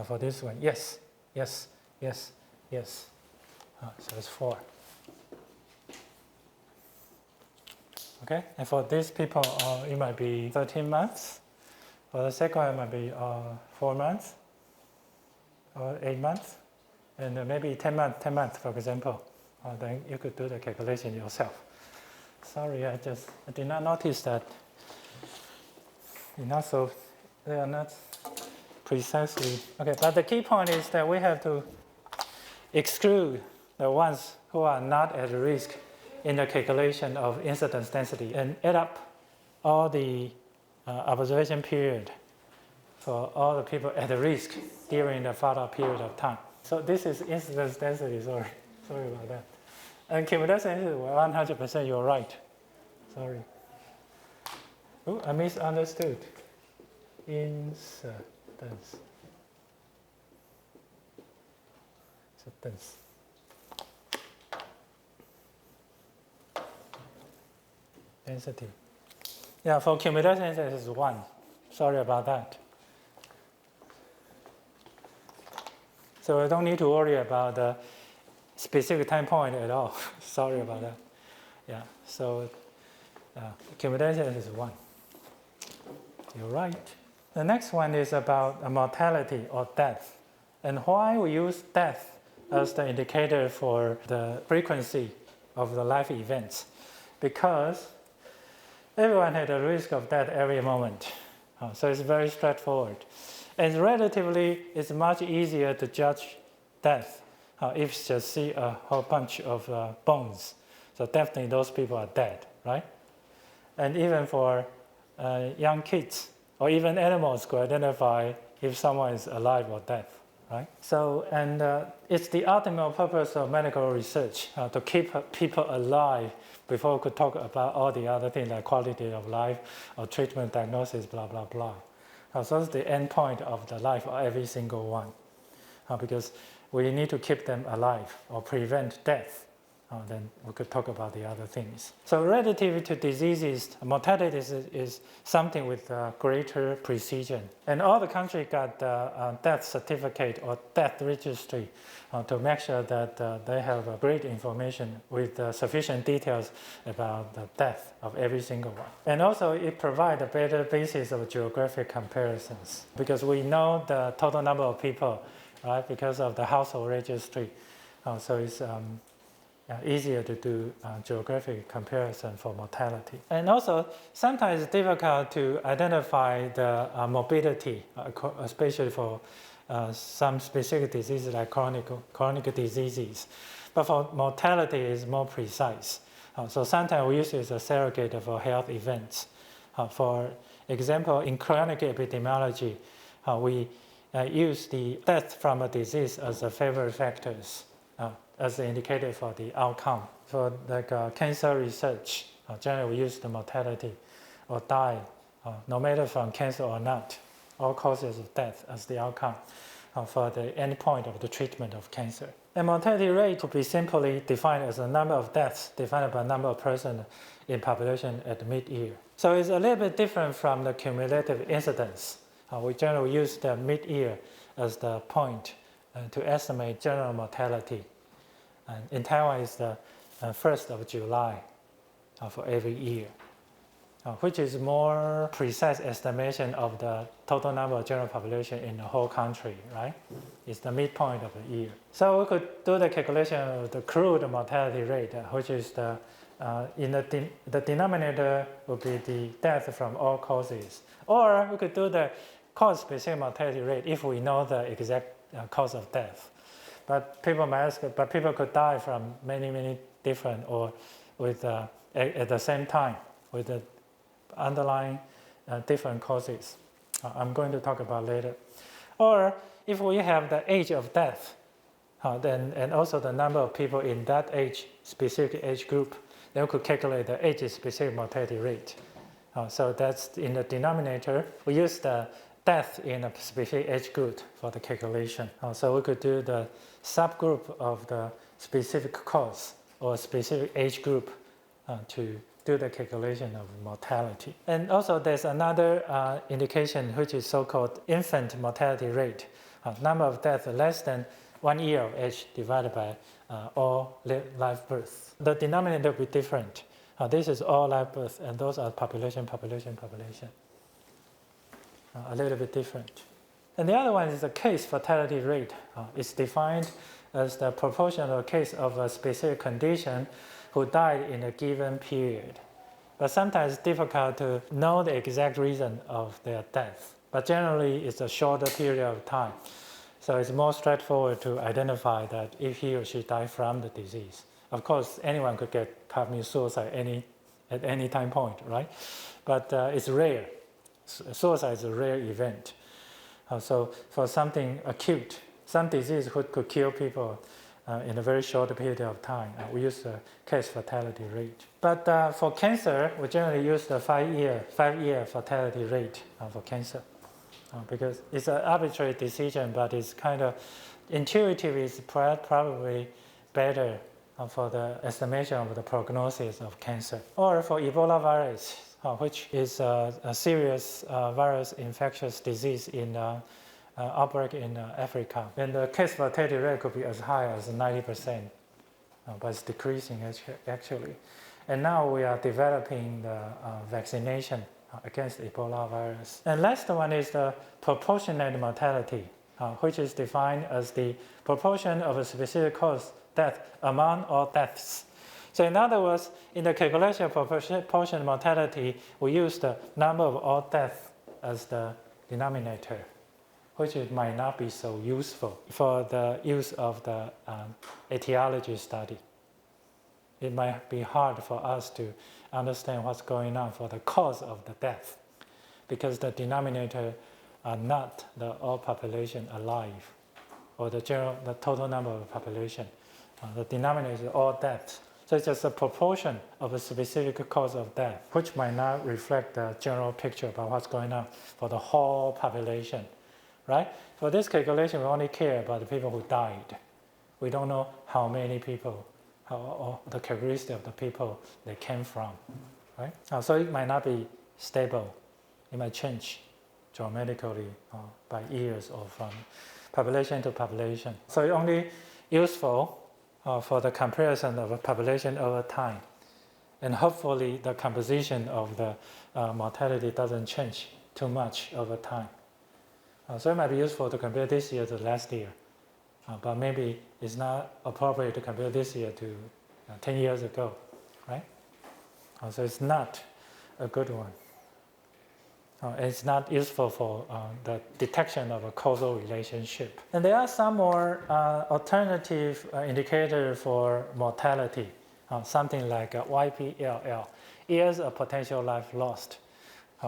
For this one, yes, yes, yes, yes. So it's 4. Okay, and for these people, it might be 13 months. For the second one, it might be 4 months or 8 months, and maybe 10 months, for example. Then you could do the calculation yourself. Sorry, I did not notice that. They are not precisely. Okay, but the key point is that we have to exclude the ones who are not at risk in the calculation of incidence density and add up all the observation period for all the people at risk during the follow-up period of time. So this is incidence density, sorry about that. And cumulative density, 100%, you're right. Sorry. Oh, I misunderstood. Incidence. Density. Yeah, for cumulative census is 1. Sorry about that. So I don't need to worry about the specific time point at all. Sorry about that. Yeah, so cumulative is 1. You're right. The next one is about mortality or death. And why we use death as the indicator for the frequency of the life events? Because everyone had a risk of death every moment. So it's very straightforward. And relatively, it's much easier to judge death if you just see a whole bunch of bones. So definitely those people are dead, right? And even for young kids or even animals could identify if someone is alive or dead, right? So, and it's the ultimate purpose of medical research to keep people alive before we could talk about all the other things like quality of life or treatment, diagnosis, blah, blah, blah. So that's the end point of the life of every single one, because we need to keep them alive or prevent death. Then we could talk about the other things. So relative to diseases, mortality is something with greater precision. And all the countries got death certificate or death registry to make sure that they have great information with sufficient details about the death of every single one. And also it provides a better basis of geographic comparisons because we know the total number of people, right, because of the household registry. So it's easier to do geographic comparison for mortality. And also, sometimes it's difficult to identify the morbidity, especially for some specific diseases like chronic diseases. But for mortality, it's more precise. So sometimes we use it as a surrogate for health events. For example, in chronic epidemiology, we use the death from a disease as a favorite factors. As the indicator for the outcome. For like cancer research, generally we use the mortality or die, no matter from cancer or not, all causes of death as the outcome for the endpoint of the treatment of cancer. And mortality rate could be simply defined as the number of deaths divided by number of persons in population at mid-year. So it's a little bit different from the cumulative incidence. We generally use the mid-year as the point to estimate general mortality. And in Taiwan, it's the 1st of July for every year, which is more precise estimation of the total number of general population in the whole country, right? It's the midpoint of the year. So we could do the calculation of the crude mortality rate, which is the denominator would be the death from all causes. Or we could do the cause-specific mortality rate if we know the exact cause of death. But people might ask, but people could die from many different or with at the same time with the underlying different causes. I'm going to talk about later. Or if we have the age of death, then and also the number of people in that age specific age group, then we could calculate the age specific mortality rate. So that's in the denominator. We use the death in a specific age group for the calculation. So we could do the subgroup of the specific cause or specific age group to do the calculation of mortality. And also there's another indication which is so-called infant mortality rate, number of deaths less than 1 year of age divided by all live births. The denominator will be different. This is all live births and those are population. A little bit different. And the other one is the case fatality rate. It's defined as the proportional case of a specific condition who died in a given period. But sometimes it's difficult to know the exact reason of their death. But generally, it's a shorter period of time. So it's more straightforward to identify that if he or she died from the disease. Of course, anyone could commit suicide at any time point, right? But it's rare. Suicide is a rare event. So for something acute, some disease could kill people in a very short period of time. We use the case fatality rate. But for cancer, we generally use the 5-year fatality rate for cancer because it's an arbitrary decision, but it's kind of intuitive. Is probably better for the estimation of the prognosis of cancer. Or for Ebola virus, which is a serious virus infectious disease in outbreak in Africa. And the case fatality rate could be as high as 90%, but it's decreasing actually. And now we are developing the vaccination against Ebola virus. And last one is the proportionate mortality, which is defined as the proportion of a specific cause death among all deaths. So in other words, in the calculation of proportionate mortality, we use the number of all deaths as the denominator, which might not be so useful for the use of the etiology study. It might be hard for us to understand what's going on for the cause of the death, because the denominator are not the all population alive, or the total number of the population. The denominator is all deaths. So it's just a proportion of a specific cause of death, which might not reflect the general picture about what's going on for the whole population, right? For this calculation, we only care about the people who died. We don't know how many people, or the characteristics of the people they came from, right? So it might not be stable. It might change dramatically by years or from population to population. So it's only useful for the comparison of a population over time. And hopefully the composition of the mortality doesn't change too much over time. So it might be useful to compare this year to last year, but maybe it's not appropriate to compare this year to 10 years ago, right? So it's not a good one. It's not useful for the detection of a causal relationship. And there are some more alternative indicators for mortality, something like YPLL, years of potential life lost,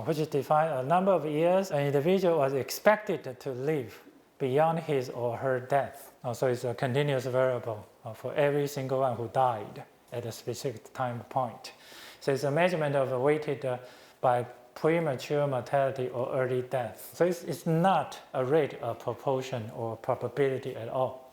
which is defined a number of years an individual was expected to live beyond his or her death. So it's a continuous variable for every single one who died at a specific time point. So it's a measurement of weighted by premature mortality or early death. So it's not a rate of proportion or probability at all,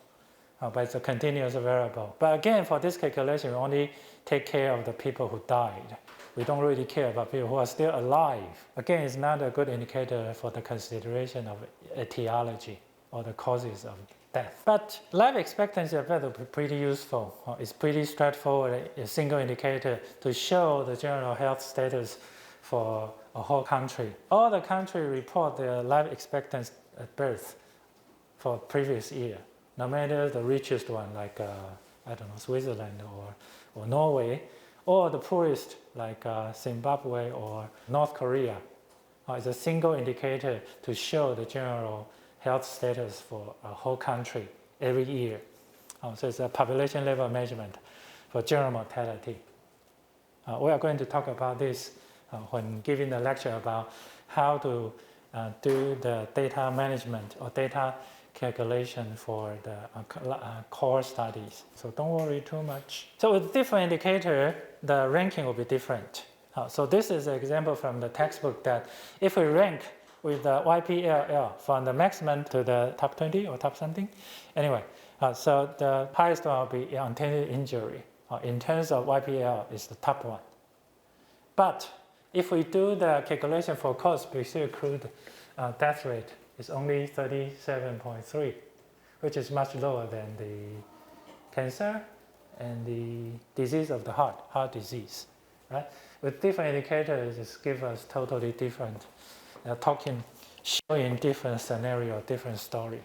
but it's a continuous variable. But again, for this calculation, we only take care of the people who died. We don't really care about people who are still alive. Again, it's not a good indicator for the consideration of etiology or the causes of death. But life expectancy of death will be pretty useful. It's pretty straightforward, a single indicator to show the general health status for a whole country. All the countries report their life expectancy at birth for previous year, no matter the richest one like I don't know, Switzerland or Norway, or the poorest like Zimbabwe or North Korea. It's a single indicator to show the general health status for a whole country every year. So it's a population level measurement for general mortality. We are going to talk about this when giving the lecture about how to do the data management or data calculation for the core studies. So don't worry too much. So with different indicator, the ranking will be different. So this is an example from the textbook that if we rank with the YPLL from the maximum to the top 20 or top something. Anyway, so the highest one will be intended injury. In terms of YPL, is the top one. But if we do the calculation for cause-specific accrued death rate, it's only 37.3, which is much lower than the cancer and the disease of the heart disease, right? With different indicators, it gives us totally different, showing different scenario, different story,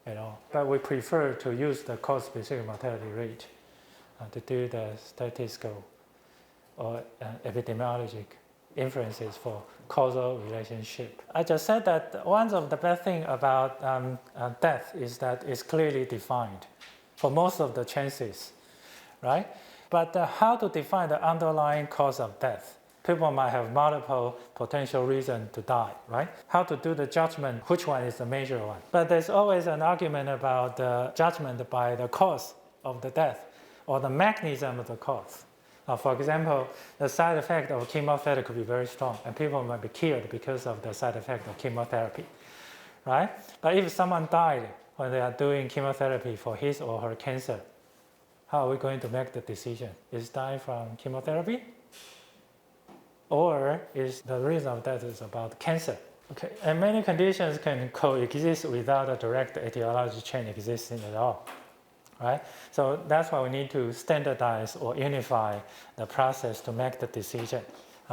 you know. But we prefer to use the cause-specific mortality rate to do the statistical or epidemiologic inferences for causal relationship. I just said that one of the best things about death is that it's clearly defined for most of the chances, right? But how to define the underlying cause of death People might have multiple potential reasons to die, right? How to do the judgment, which one is the major one? But there's always an argument about the judgment by the cause of the death or the mechanism of the cause. For example, the side effect of chemotherapy could be very strong, and people might be killed because of the side effect of chemotherapy, right? But if someone died when they are doing chemotherapy for his or her cancer, how are we going to make the decision? Is die from chemotherapy? Or is the reason of death is about cancer? Okay, and many conditions can coexist without a direct etiology chain existing at all, right? So that's why we need to standardize or unify the process to make the decision.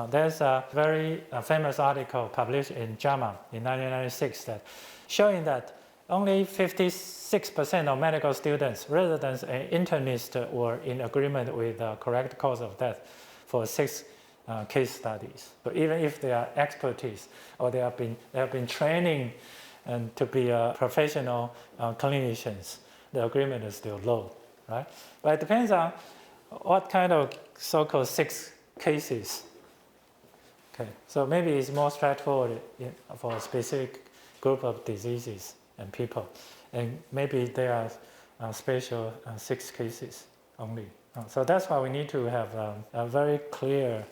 There's a very famous article published in JAMA in 1996 that showing that only 56% of medical students, residents, and internists were in agreement with the correct cause of death for 6 case studies. So even if they are expertise or they have been training and to be professional clinicians, the agreement is still low, right? But it depends on what kind of so-called 6 cases. Okay, so maybe it's more straightforward for a specific group of diseases and people, and maybe there are special 6 cases only. So that's why we need to have a very clear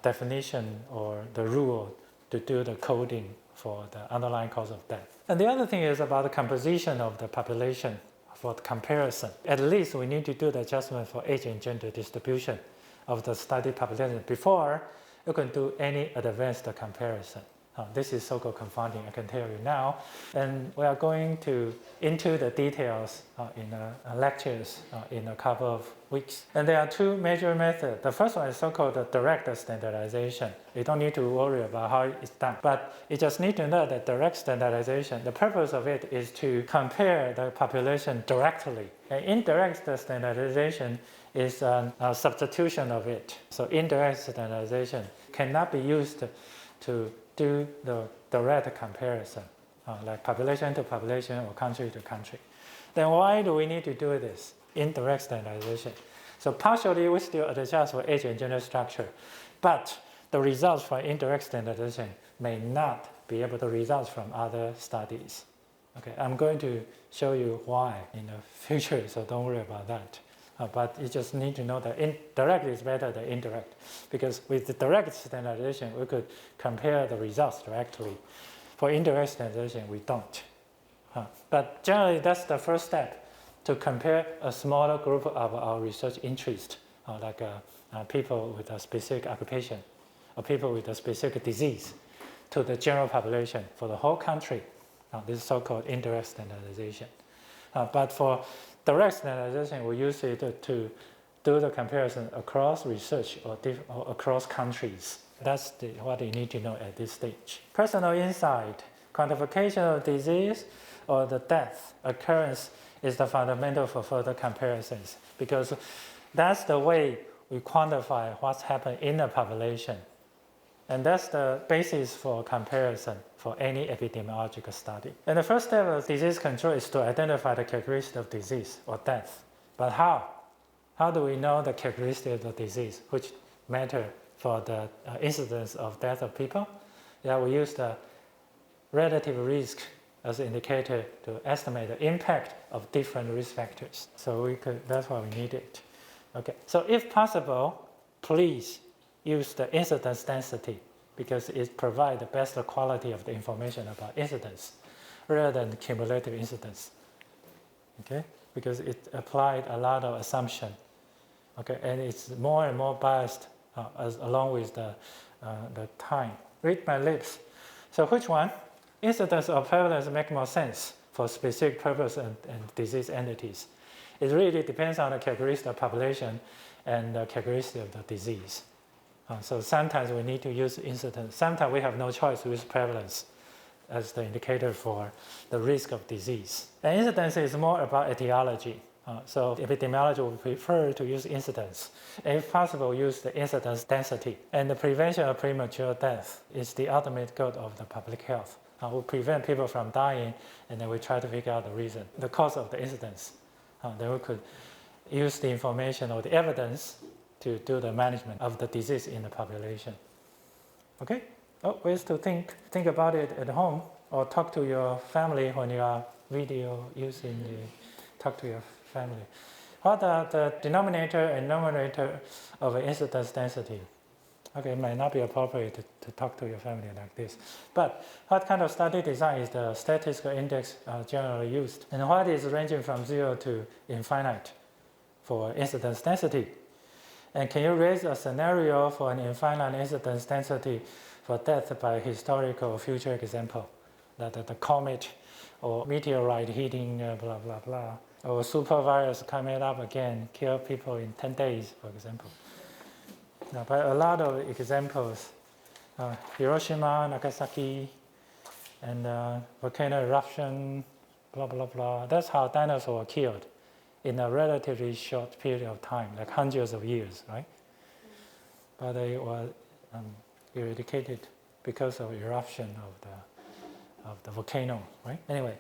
definition or the rule to do the coding for the underlying cause of death. And the other thing is about the composition of the population for the comparison. At least we need to do the adjustment for age and gender distribution of the study population before you can do any advanced comparison. This is so-called confounding, I can tell you now. And we are going into the details in lectures in a couple of weeks. And there are 2 major methods. The first one is so-called the direct standardization. You don't need to worry about how it's done. But you just need to know that direct standardization, the purpose of it is to compare the population directly. And indirect standardization is a substitution of it. So indirect standardization cannot be used to do the direct comparison, like population to population or country to country. Then why do we need to do this? Indirect standardization. So partially we still adjust for age and gender structure, but the results from indirect standardization may not be able to result from other studies. Okay, I'm going to show you why in the future, so don't worry about that. But you just need to know that direct is better than indirect, because with the direct standardization, we could compare the results directly. For indirect standardization, we don't. But generally, that's the first step, to compare a smaller group of our research interest, like people with a specific occupation, or people with a specific disease, to the general population for the whole country. This is so-called indirect standardization. But for direct standardization, we use it to do the comparison across research or across countries. That's what you need to know at this stage. Personal insight, quantification of disease or the death occurrence is the fundamental for further comparisons, because that's the way we quantify what's happened in the population. And that's the basis for comparison for any epidemiological study. And the first step of disease control is to identify the characteristic of disease or death. But how? How do we know the characteristic of the disease, which matter for the incidence of death of people? Yeah, we use the relative risk as an indicator to estimate the impact of different risk factors. So that's why we need it. Okay, so if possible, please use the incidence density, because it provides the best quality of the information about incidence rather than cumulative incidence. Okay, because it applied a lot of assumption. Okay, and it's more and more biased along with the time. Read my lips. So which one? Incidence or prevalence make more sense for specific purpose and disease entities. It really depends on the characteristic of population and the characteristic of the disease. So sometimes we need to use incidence. Sometimes we have no choice to use prevalence as the indicator for the risk of disease. And incidence is more about etiology. So epidemiology would prefer to use incidence. And if possible, use the incidence density. And the prevention of premature death is the ultimate goal of the public health. We prevent people from dying, and then we try to figure out the reason, the cause of the incidence. Then we could use the information or the evidence to do the management of the disease in the population. Okay? Ways to think about it at home, or talk to your family when you are video using talk to your family. What are the denominator and numerator of an incidence density? Okay, it might not be appropriate to talk to your family like this. But what kind of study design is the statistical index generally used? And what is ranging from 0 to infinite for incidence density? And can you raise a scenario for an infinite incidence density for death by historical future example? That the comet or meteorite hitting blah, blah, blah. Or super virus coming up again, kill people in 10 days, for example. Now, but a lot of examples, Hiroshima, Nagasaki, and volcano eruption, blah, blah, blah. That's how dinosaurs were killed in a relatively short period of time, like hundreds of years, right? But they were eradicated because of eruption of the volcano, right? Anyway,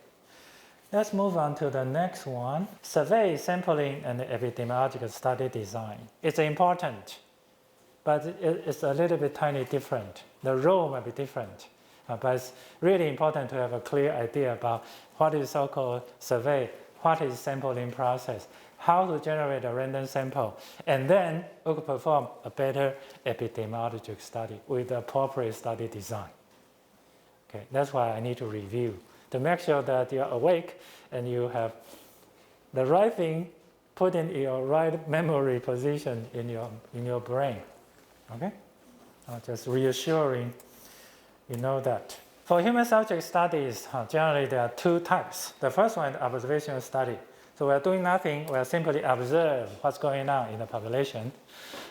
let's move on to the next one. Survey, sampling, and epidemiological study design. It's important, but it's a little bit tiny different. The role might be different, but it's really important to have a clear idea about what is so-called survey, what is sampling process, how to generate a random sample, and then we could perform a better epidemiologic study with the appropriate study design. Okay, that's why I need to review to make sure that you're awake and you have the right thing put in your right memory position in your brain. Okay, just reassuring you know that. For human subject studies, generally there are two types. The first one is observational study. So we are doing nothing, we are simply observe what's going on in the population.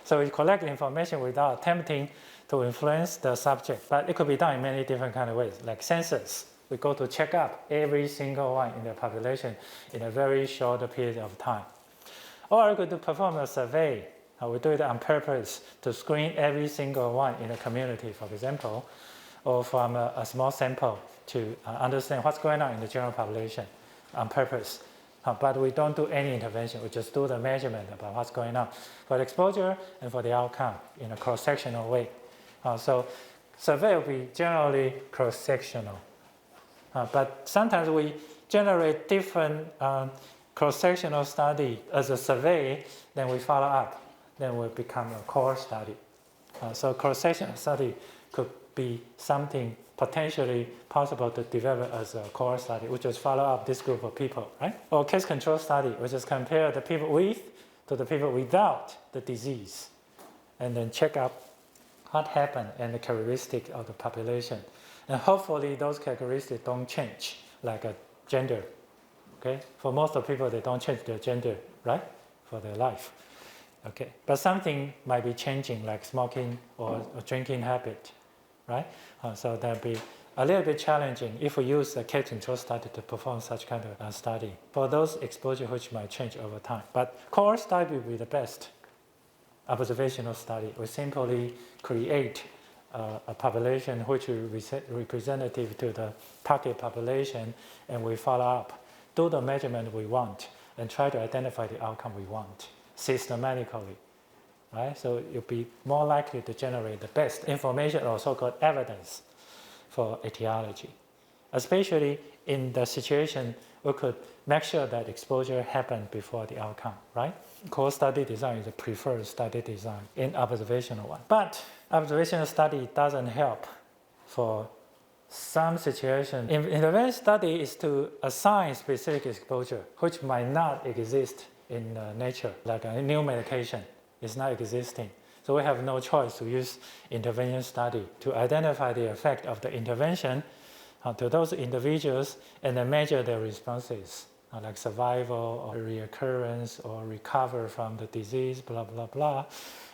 So we collect information without attempting to influence the subject. But it could be done in many different kind of ways, like census. We go to check up every single one in the population in a very short period of time. Or we could perform a survey. We do it on purpose to screen every single one in the community, for example, or from a small sample to understand what's going on in the general population on purpose. But we don't do any intervention. We just do the measurement about what's going on for the exposure and for the outcome in a cross-sectional way. So survey will be generally cross-sectional. But sometimes we generate different cross-sectional study as a survey, then we follow up, then will become a core study. So cross-sectional study could be something potentially possible to develop as a core study, which is follow up this group of people, right? Or case control study, which is compare the people with to the people without the disease, and then check out what happened and the characteristic of the population. And hopefully those characteristics don't change, like a gender. Okay, for most of people, they don't change their gender, right, for their life. Okay, but something might be changing, like smoking or drinking habit, right? So that'd be a little bit challenging if we use a case control study to perform such kind of study for those exposure which might change over time. But core study will be the best observational study. We simply create a population which is representative to the target population, and we follow up, do the measurement we want, and try to identify the outcome we want systematically. Right? So you'll be more likely to generate the best information or so-called evidence for etiology, especially in the situation we could make sure that exposure happened before the outcome, right? Core study design is the preferred study design in observational one. But observational study doesn't help for some situation. Intervention study is to assign specific exposure, which might not exist in nature, like a new medication is not existing. So we have no choice to use intervention study to identify the effect of the intervention to those individuals and then measure their responses, like survival or reoccurrence or recover from the disease, blah, blah, blah,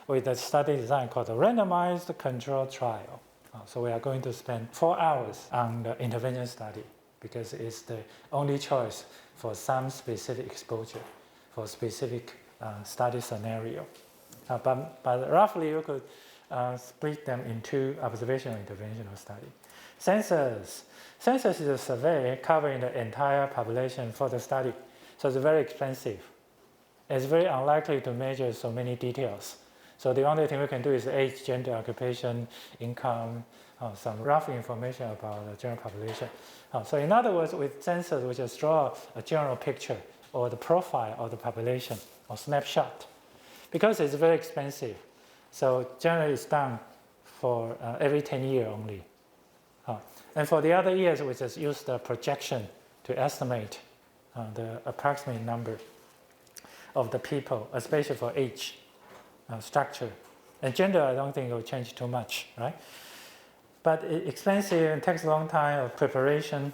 with a study design called a randomized controlled trial. So we are going to spend 4 hours on the intervention study because it's the only choice for some specific exposure, for specific study scenario. But roughly you could split them into observational and interventional study. Census. Census is a survey covering the entire population for the study. So it's very expensive. It's very unlikely to measure so many details. So the only thing we can do is age, gender, occupation, income, some rough information about the general population. So in other words, with census, we just draw a general picture or the profile of the population or snapshot. Because it's very expensive, so generally it's done for every 10 years only. And for the other years, we just use the projection to estimate the approximate number of the people, especially for age, structure. And gender, I don't think it will change too much, right? But it's expensive and takes a long time of preparation.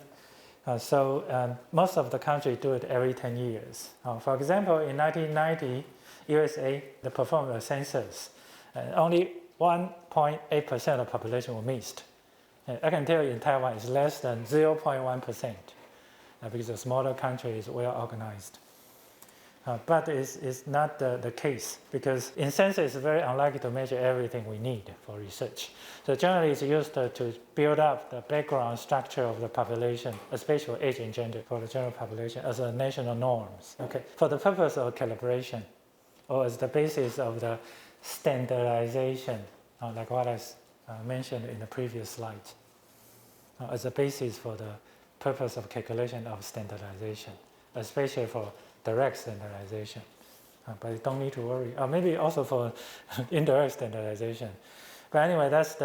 So most of the countries do it every 10 years. For example, in 1990, USA, they performed a census. And only 1.8% of the population were missed. I can tell you in Taiwan it's less than 0.1%, because the smaller country is well organized. But it's not the case, because in census it's very unlikely to measure everything we need for research. So generally it's used to build up the background structure of the population, especially age and gender for the general population as a national norms, okay, for the purpose of calibration or as the basis of the standardization, like what I mentioned in the previous slides, as a basis for the purpose of calculation of standardization, especially for direct standardization. But you don't need to worry. Maybe also for indirect standardization. But anyway, that's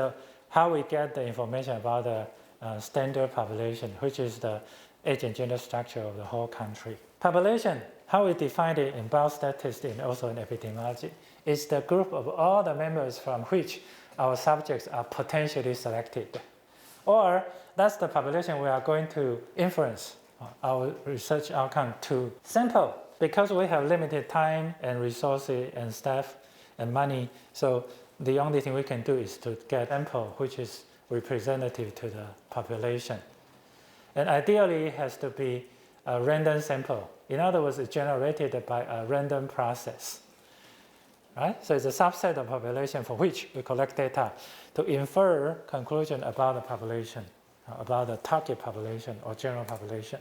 how we get the information about the standard population, which is the age and gender structure of the whole country. Population, how we define it in biostatistics and also in epidemiology, is the group of all the members from which our subjects are potentially selected. Or that's the population we are going to inference our research outcome to sample. Because we have limited time and resources and staff and money, so the only thing we can do is to get a sample which is representative to the population. And ideally it has to be a random sample. In other words, it's generated by a random process. Right? So it's a subset of population for which we collect data to infer conclusion about the population, about the target population or general population.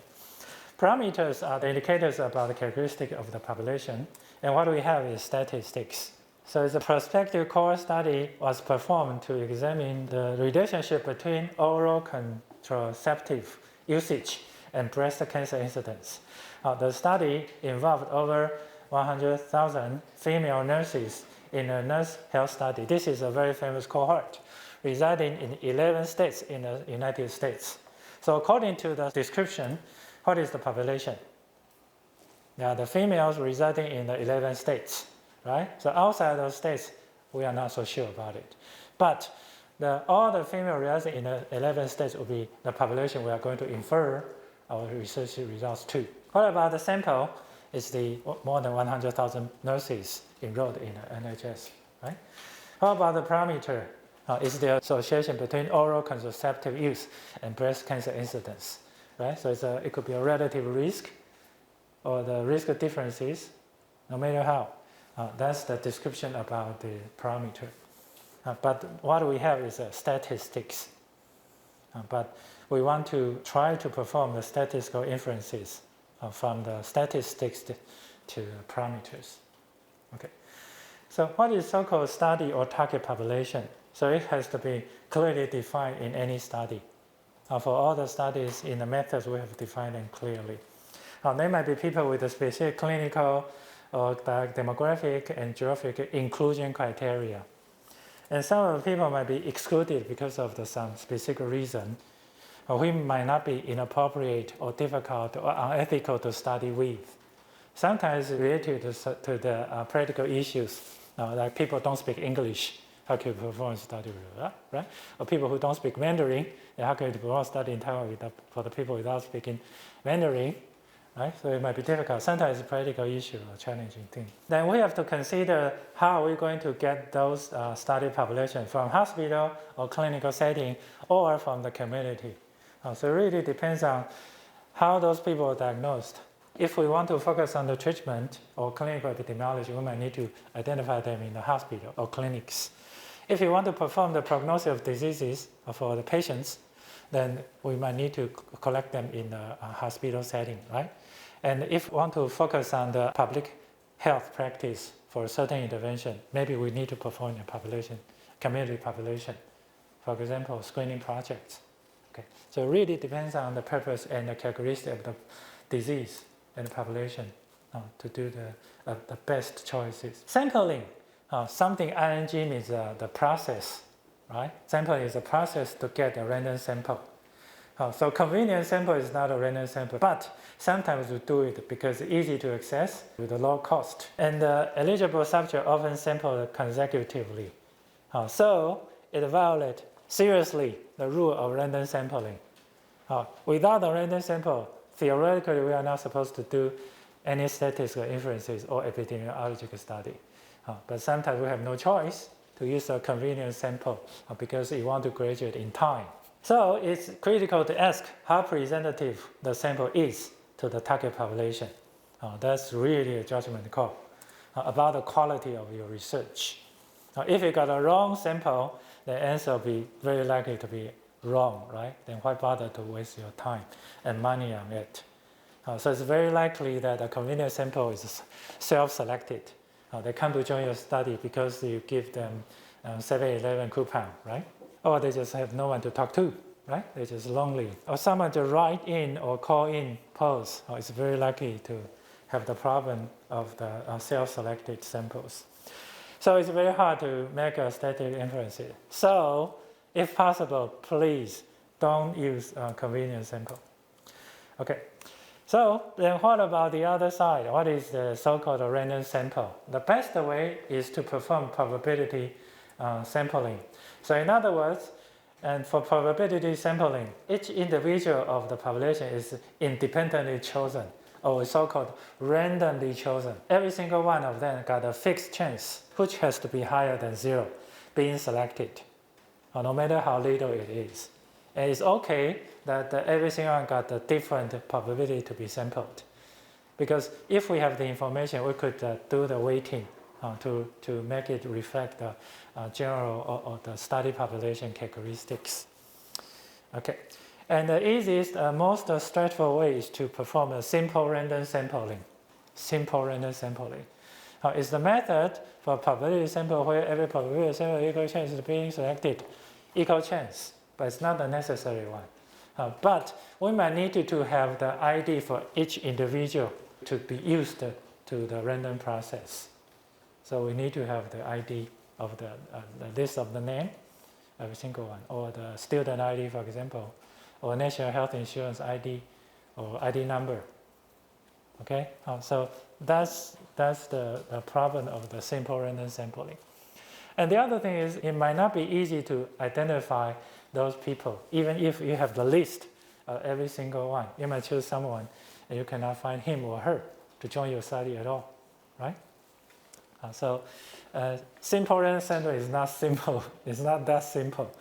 Parameters are the indicators about the characteristic of the population, and what we have is statistics. So the prospective cohort study was performed to examine the relationship between oral contraceptive usage and breast cancer incidence. The study involved over 100,000 female nurses in a nurse health study. This is a very famous cohort residing in 11 states in the United States. So according to the description, what is the population? There are the females residing in the 11 states, right? So outside those states, we are not so sure about it. But all the female residing in the 11 states will be the population we are going to infer our research results to. What about the sample? It's the more than 100,000 nurses enrolled in the NHS, right? How about the parameter? Is the association between oral contraceptive use and breast cancer incidence, right? So it could be a relative risk or the risk differences, no matter how. That's the description about the parameter. But what we have is statistics. But we want to try to perform the statistical inferences from the statistics to parameters. Okay. So what is so-called study or target population? So it has to be clearly defined in any study. For all the studies in the methods, we have defined them clearly. There might be people with a specific clinical or demographic and geographic inclusion criteria. And some of the people might be excluded because of some specific reason, or we might not be inappropriate or difficult or unethical to study with. Sometimes related to the practical issues, like people don't speak English, how can you perform a study with that, right? Or people who don't speak Mandarin, how can you perform a study in Taiwan for the people without speaking Mandarin, right? So it might be difficult. Sometimes it's a practical issue or challenging thing. Then we have to consider how we're going to get those study population from hospital or clinical setting or from the community. So it really depends on how those people are diagnosed. If we want to focus on the treatment or clinical epidemiology, we might need to identify them in the hospital or clinics. If we want to perform the prognosis of diseases for the patients, then we might need to collect them in the hospital setting, right? And if we want to focus on the public health practice for a certain intervention, maybe we need to perform in a population, community population, for example, screening projects. Okay, so it really depends on the purpose and the characteristic of the disease and the population to do the best choices. Sampling, something ing means the process, right? Sampling is a process to get a random sample. So convenient sample is not a random sample, but sometimes we do it because it's easy to access with a low cost. And the eligible subject often sampled consecutively. So it violates seriously the rule of random sampling. Without a random sample, theoretically we are not supposed to do any statistical inferences or epidemiological study. But sometimes we have no choice to use a convenient sample because you want to graduate in time. So it's critical to ask how representative the sample is to the target population. That's really a judgment call about the quality of your research. If you got a wrong sample, the answer will be very likely to be wrong, right? Then why bother to waste your time and money on it? So it's very likely that a convenient sample is self-selected. They come to join your study because you give them 7-Eleven coupon, right? Or they just have no one to talk to, right? They're just lonely. Or someone to write in or call in polls. It's very likely to have the problem of the self-selected samples. So it's very hard to make a static inference. So if possible, please don't use a convenient sample. Okay. So then what about the other side? What is the so-called random sample? The best way is to perform probability sampling. So in other words, and for probability sampling, each individual of the population is independently chosen, or so-called randomly chosen. Every single one of them got a fixed chance, which has to be higher than 0, being selected, no matter how little it is. And it's okay that every single one got a different probability to be sampled. Because if we have the information, we could do the weighting to make it reflect the general or the study population characteristics. Okay, and the easiest, most straightforward way is to perform a simple random sampling. Simple random sampling. It's the method for probability sample where every probability sample equal chance is being selected, equal chance, but it's not a necessary one. But we might need to have the ID for each individual to be used to the random process. So we need to have the ID of the list of the name, every single one, or the student ID, for example, or national health insurance ID, or ID number. Okay, so that's the problem of the simple random sampling. And the other thing is, it might not be easy to identify those people, even if you have the list of every single one. You might choose someone, and you cannot find him or her to join your study at all, right? So simple random sampling is not simple. It's not that simple.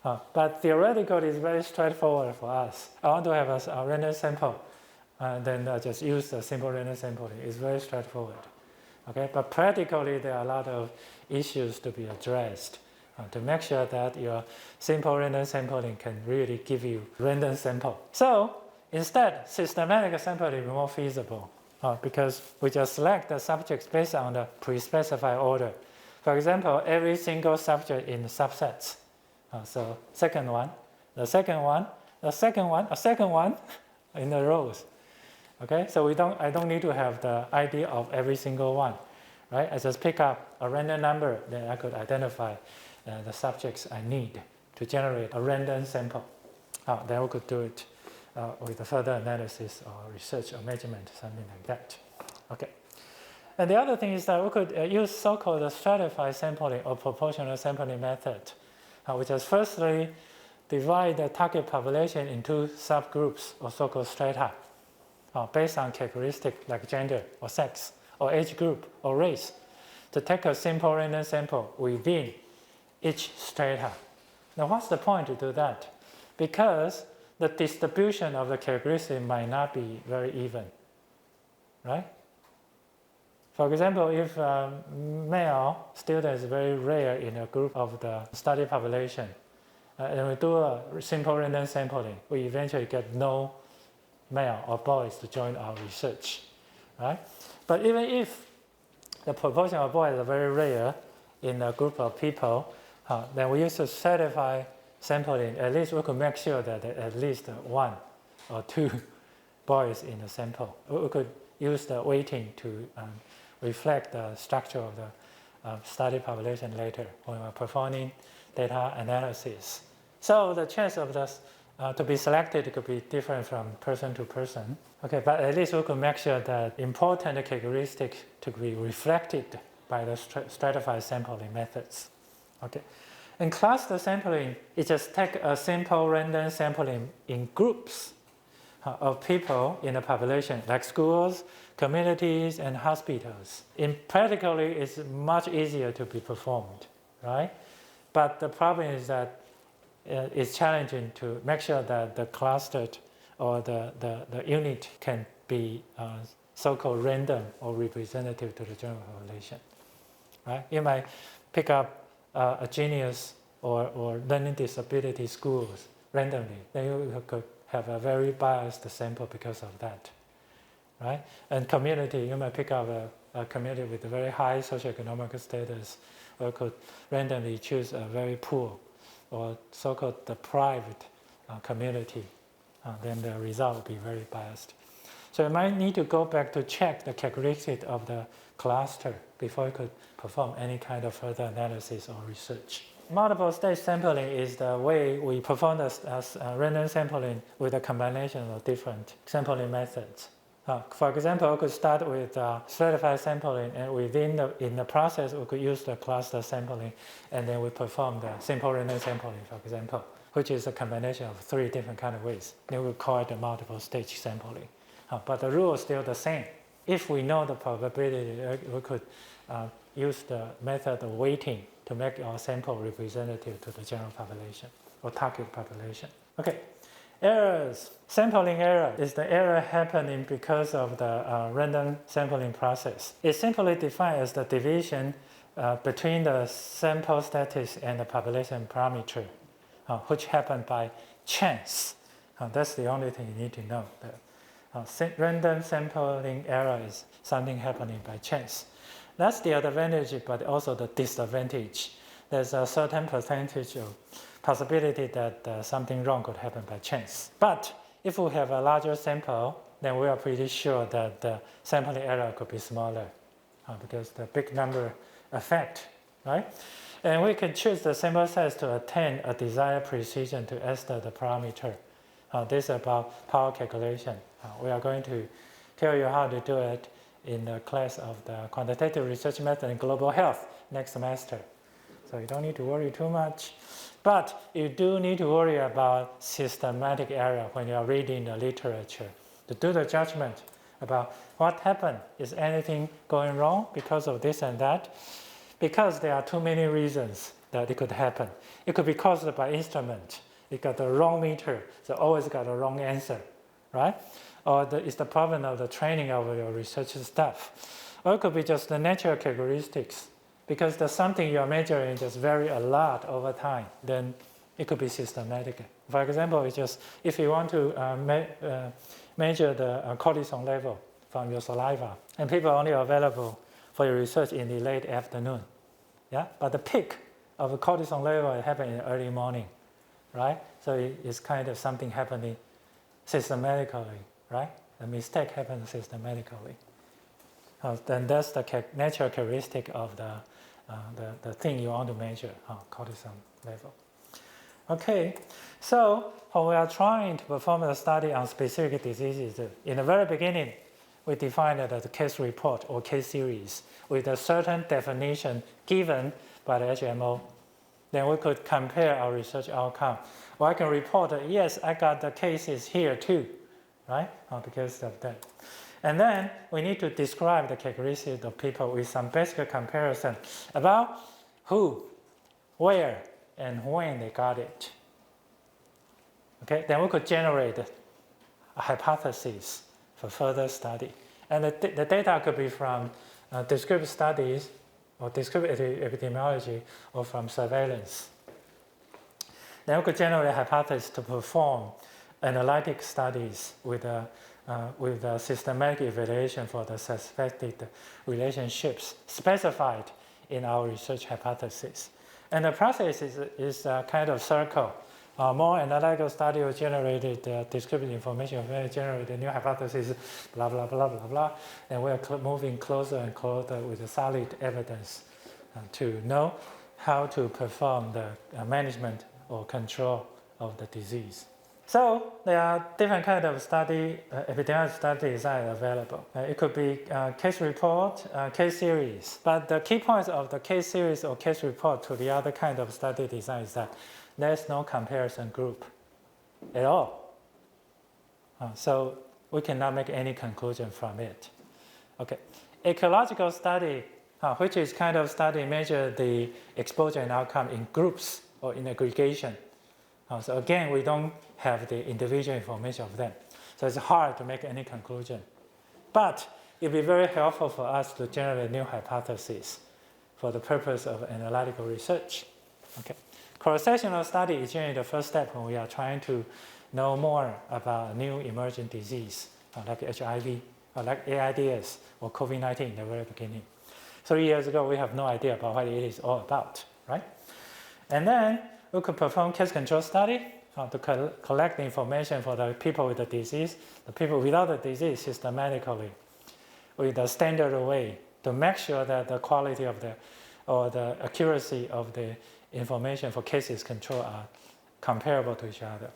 But theoretically, it's very straightforward for us. I want to have a random sample, and then just use the simple random sampling. It's very straightforward. Okay, but practically, there are a lot of issues to be addressed to make sure that your simple random sampling can really give you random sample. So instead, systematic sampling is more feasible. Because we just select the subjects based on the pre-specified order. For example, every single subject in the subsets. So second one, the second one, the second one, a second one in the rows. Okay, so I don't need to have the ID of every single one, right? I just pick up a random number, then I could identify the subjects I need to generate a random sample. Then we could do it with a further analysis or research or measurement, something like that. Okay. And the other thing is that we could use so-called stratified sampling or proportional sampling method, which is firstly divide the target population into subgroups or so-called strata based on characteristics like gender or sex or age group or race to take a simple random sample within each strata. Now what's the point to do that? Because the distribution of the characteristics might not be very even, right? For example, if male student is very rare in a group of the study population, and we do a simple random sampling, we eventually get no male or boys to join our research, right? But even if the proportion of boys is very rare in a group of people, then we used to certify sampling. At least we could make sure that at least 1 or 2 boys in the sample. We could use the weighting to reflect the structure of the study population later when we're performing data analysis. So the chance of this to be selected could be different from person to person. Okay, but at least we could make sure that important characteristics to be reflected by the stratified sampling methods. Okay, in cluster sampling, it just take a simple random sampling in groups of people in a population, like schools, communities, and hospitals. Practically, it's much easier to be performed, right? But the problem is that it's challenging to make sure that the clustered or the unit can be so-called random or representative to the general population, right? You might pick up a genius or learning disability schools randomly, then you could have a very biased sample because of that, right? And community, you might pick up a community with a very high socioeconomic status, or could randomly choose a very poor or so-called the private community, then the result will be very biased. So you might need to go back to check the characteristics of the cluster before you could perform any kind of further analysis or research. Multiple stage sampling is the way we perform this random sampling with a combination of different sampling methods. For example, we could start with stratified sampling, and in the process, we could use the cluster sampling, and then we perform the simple random sampling, for example, which is a combination of 3 different kind of ways. Then we call it the multiple stage sampling. But the rule is still the same. If we know the probability, we could use the method of weighting to make our sample representative to the general population or target population. Okay. Errors. Sampling error is the error happening because of the random sampling process. It's simply defined as the division between the sample status and the population parameter, which happen by chance. That's the only thing you need to know. Random sampling error is something happening by chance. That's the advantage, but also the disadvantage. There's a certain percentage of possibility that something wrong could happen by chance. But if we have a larger sample, then we are pretty sure that the sampling error could be smaller because the big number affect, right? And we can choose the sample size to attain a desired precision to estimate the parameter. This is about power calculation. We are going to tell you how to do it in the class of the quantitative research method in global health next semester. So you don't need to worry too much. But you do need to worry about systematic error when you are reading the literature to do the judgment about what happened. Is anything going wrong because of this and that? Because there are too many reasons that it could happen. It could be caused by instrument. It got the wrong meter, so always got the wrong answer, right? Or it's the problem of the training of your research staff. Or it could be just the natural characteristics. Because there's something you're measuring just vary a lot over time, then it could be systematic. For example, it's just if you want to measure the cortisol level from your saliva, and people are only available for your research in the late afternoon, yeah. But the peak of the cortisol level happens in the early morning, right? So it's kind of something happening systematically, right? The mistake happens systematically. Then that's the natural characteristic of the thing you want to measure, cortisol level. Okay, so when we are trying to perform a study on specific diseases, in the very beginning, we defined it as a case report or case series with a certain definition given by the HMO. Then we could compare our research outcome. Or I can report that, yes, I got the cases here too, right? Because of that. And then we need to describe the characteristics of people with some basic comparison about who, where, and when they got it. Okay, then we could generate a hypothesis for further study. And the data could be from descriptive studies or descriptive epidemiology or from surveillance. Then we could generate a hypothesis to perform analytic studies with with a systematic evaluation for the suspected relationships specified in our research hypothesis. And the process is a kind of circle. More analytical study will generate descriptive information, will generate a new hypothesis, blah, blah, blah, blah, blah. And we are moving closer and closer with the solid evidence to know how to perform the management or control of the disease. So there are different kinds of study, epidemiologic study design available. It could be case report, case series. But the key points of the case series or case report to the other kind of study design is that there's no comparison group at all. So we cannot make any conclusion from it. Okay, ecological study, which is kind of study measure the exposure and outcome in groups or in aggregation. So again, we don't have the individual information of them. So it's hard to make any conclusion. But it'll be very helpful for us to generate new hypotheses for the purpose of analytical research. Okay. Cross-sectional study is generally the first step when we are trying to know more about new emerging disease, like HIV, or like AIDS, or COVID-19 in the very beginning. 3 years ago, we have no idea about what it is all about, right? And then we could perform case control study to collect the information for the people with the disease, the people without the disease systematically, with a standard way to make sure that the quality of the accuracy of the information for cases control are comparable to each other.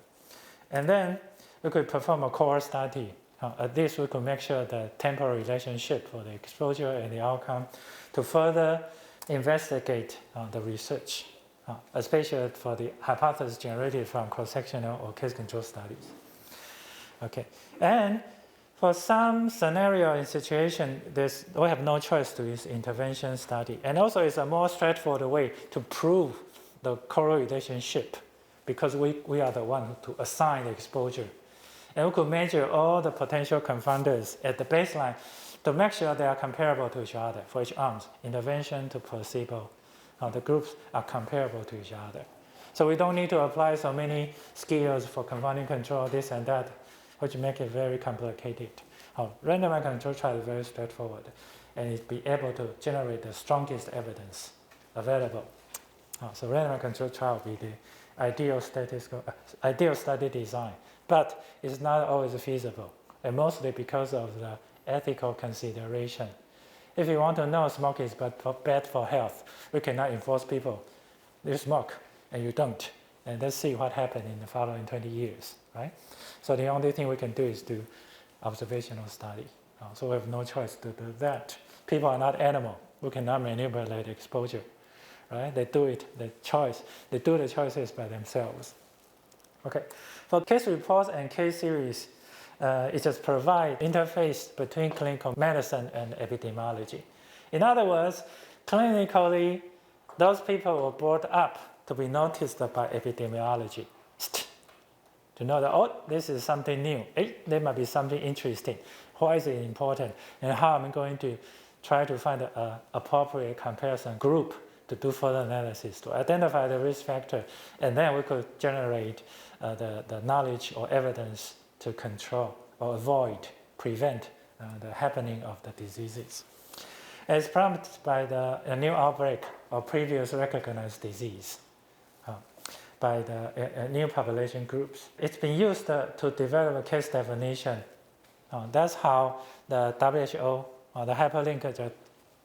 And then we could perform a cohort study. At this, we could make sure the temporal relationship for the exposure and the outcome to further investigate the research, especially for the hypothesis generated from cross-sectional or case control studies. Okay, and for some scenario and situation, we have no choice to use intervention study. And also it's a more straightforward way to prove the correlationship because we are the one to assign the exposure. And we could measure all the potential confounders at the baseline to make sure they are comparable to each other for each arms, intervention to placebo. The groups are comparable to each other. So we don't need to apply so many skills for confounding control, this and that, which make it very complicated. Randomized control trial is very straightforward, and it be able to generate the strongest evidence available. So randomized control trial will be the ideal study design, but it's not always feasible, and mostly because of the ethical consideration. If you want to know smoking is bad for health, we cannot enforce people. You smoke and you don't. And let's see what happened in the following 20 years, right? So the only thing we can do is do observational study. So we have no choice to do that. People are not animal. We cannot manipulate exposure, right? They do it, the choices by themselves. Okay, for case reports and case series, it just provides interface between clinical medicine and epidemiology. In other words, clinically, those people were brought up to be noticed by epidemiology. To know that, oh, this is something new. There might be something interesting. Why is it important? And how am I going to try to find an appropriate comparison group to do further analysis, to identify the risk factor, and then we could generate the knowledge or evidence to control or prevent the happening of the diseases. As prompted by a new outbreak of previous recognized disease by the new population groups. It's been used to develop a case definition. That's how the WHO, the hyperlink just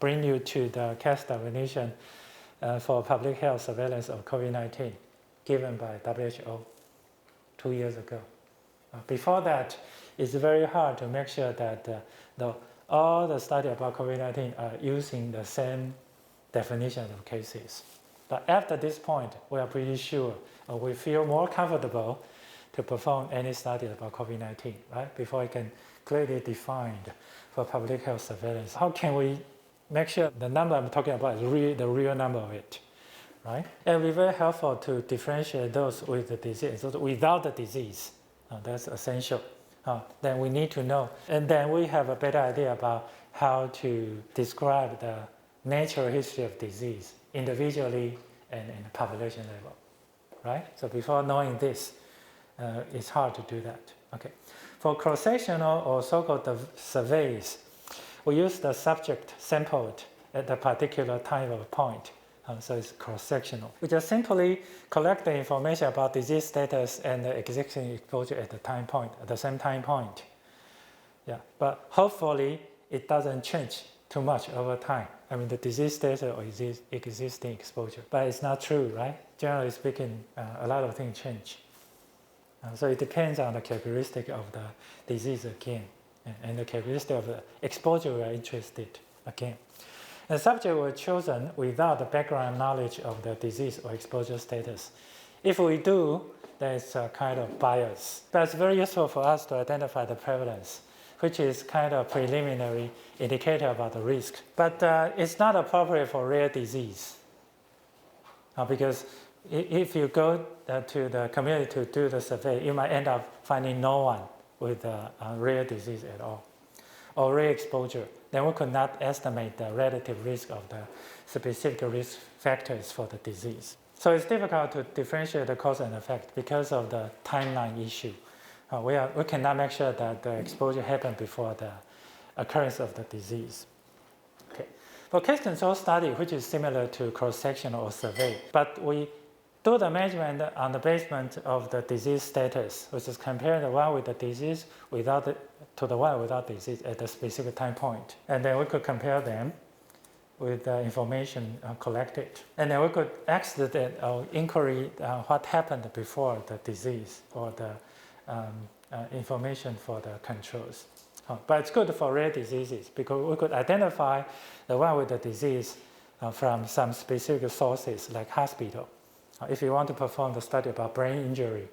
bring you to the case definition for public health surveillance of COVID-19 given by WHO 2 years ago. Before that, it's very hard to make sure that all the studies about COVID-19 are using the same definition of cases. But after this point, we are pretty sure, or we feel more comfortable to perform any study about COVID-19, right? Before it can clearly defined for public health surveillance. How can we make sure the number I'm talking about is the real number of it, right? It will be very helpful to differentiate those with the disease, those without the disease. That's essential. Then we need to know. And then we have a better idea about how to describe the natural history of disease individually and in the population level, right? So before knowing this, it's hard to do that. Okay. For cross-sectional or so-called surveys, we use the subject sampled at a particular time of point. So it's cross-sectional. We just simply collect the information about disease status and the existing exposure at the time point, at the same time point. Yeah, but hopefully it doesn't change too much over time. I mean, the disease status or existing exposure. But it's not true, right? Generally speaking, a lot of things change. So it depends on the characteristic of the disease again, and the characteristic of the exposure we are interested again. The subject was chosen without the background knowledge of the disease or exposure status. If we do, there's a kind of bias. But it's very useful for us to identify the prevalence, which is kind of preliminary indicator about the risk. But it's not appropriate for rare disease. Because if you go to the community to do the survey, you might end up finding no one with a rare disease at all, or rare exposure. Then we could not estimate the relative risk of the specific risk factors for the disease. So it's difficult to differentiate the cause and effect because of the timeline issue. We cannot make sure that the exposure happened before the occurrence of the disease. Okay. For case control study, which is similar to cross-sectional or survey, but we do the measurement on the basis of the disease status, which is compare the one with the disease to the one without disease at a specific time point. And then we could compare them with the information collected. And then we could ask the inquiry what happened before the disease or the information for the controls. But it's good for rare diseases because we could identify the one with the disease from some specific sources like hospital. If you want to perform the study about brain injury,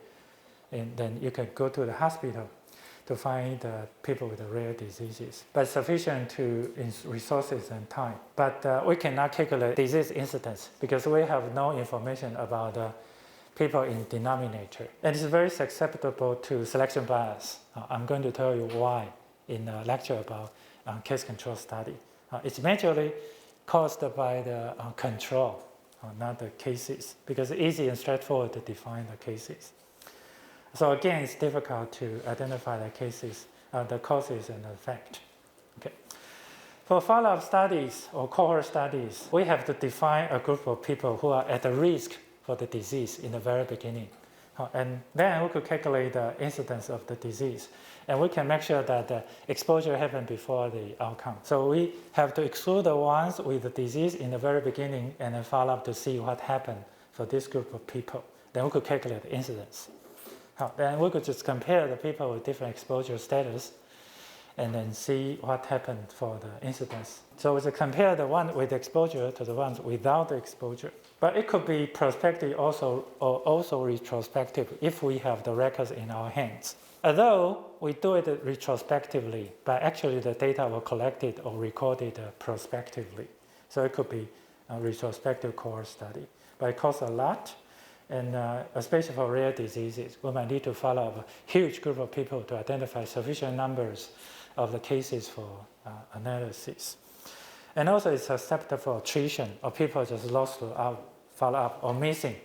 then you can go to the hospital to find people with the rare diseases. But sufficient to resources and time. But we cannot calculate disease incidence because we have no information about people in denominator. And it's very susceptible to selection bias. I'm going to tell you why in a lecture about case control study. It's majorly caused by the control, not the cases, because it's easy and straightforward to define the cases. So again, it's difficult to identify the cases, the causes and the effect. Okay. For follow-up studies or cohort studies, we have to define a group of people who are at the risk for the disease in the very beginning. And then we could calculate the incidence of the disease. And we can make sure that the exposure happened before the outcome. So we have to exclude the ones with the disease in the very beginning and then follow up to see what happened for this group of people. Then we could calculate the incidence. Then we could just compare the people with different exposure status and then see what happened for the incidence. So we just compare the one with exposure to the ones without the exposure. But it could be prospective also, or also retrospective if we have the records in our hands. Although we do it retrospectively, but actually the data were collected or recorded prospectively. So it could be a retrospective cohort study. But it costs a lot, and especially for rare diseases, we might need to follow up a huge group of people to identify sufficient numbers of the cases for analysis. And also it's susceptible for attrition, or people just lost to follow-up or missing.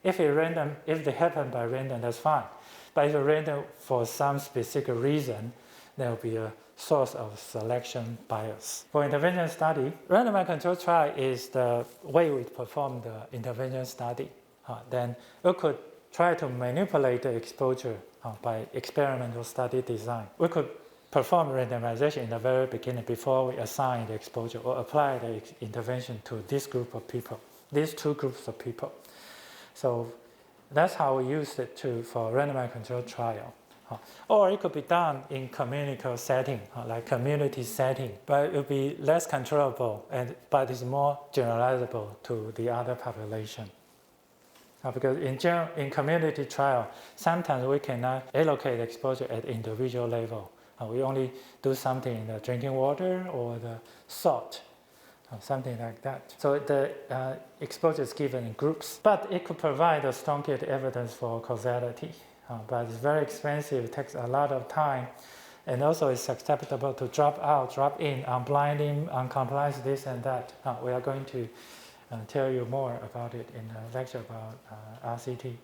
If they happen by random, that's fine. But if it's random for some specific reason, there will be a source of selection bias. For intervention study, randomized control trial is the way we perform the intervention study. Then we could try to manipulate the exposure by experimental study design. We could perform randomization in the very beginning before we assign the exposure or apply the intervention to this group of people, these two groups of people. So that's how we use it for randomized control trial. Or it could be done in community setting, like community setting, but it will be less controllable, but it's more generalizable to the other population. Because in community trial, sometimes we cannot allocate exposure at individual level. We only do something in the drinking water or the salt, something like that. So the exposure is given in groups, but it could provide a stronger evidence for causality. But it's very expensive, it takes a lot of time, and also it's susceptible to drop out, drop in, unblinding, uncompliance, this and that. We are going to tell you more about it in a lecture about RCT.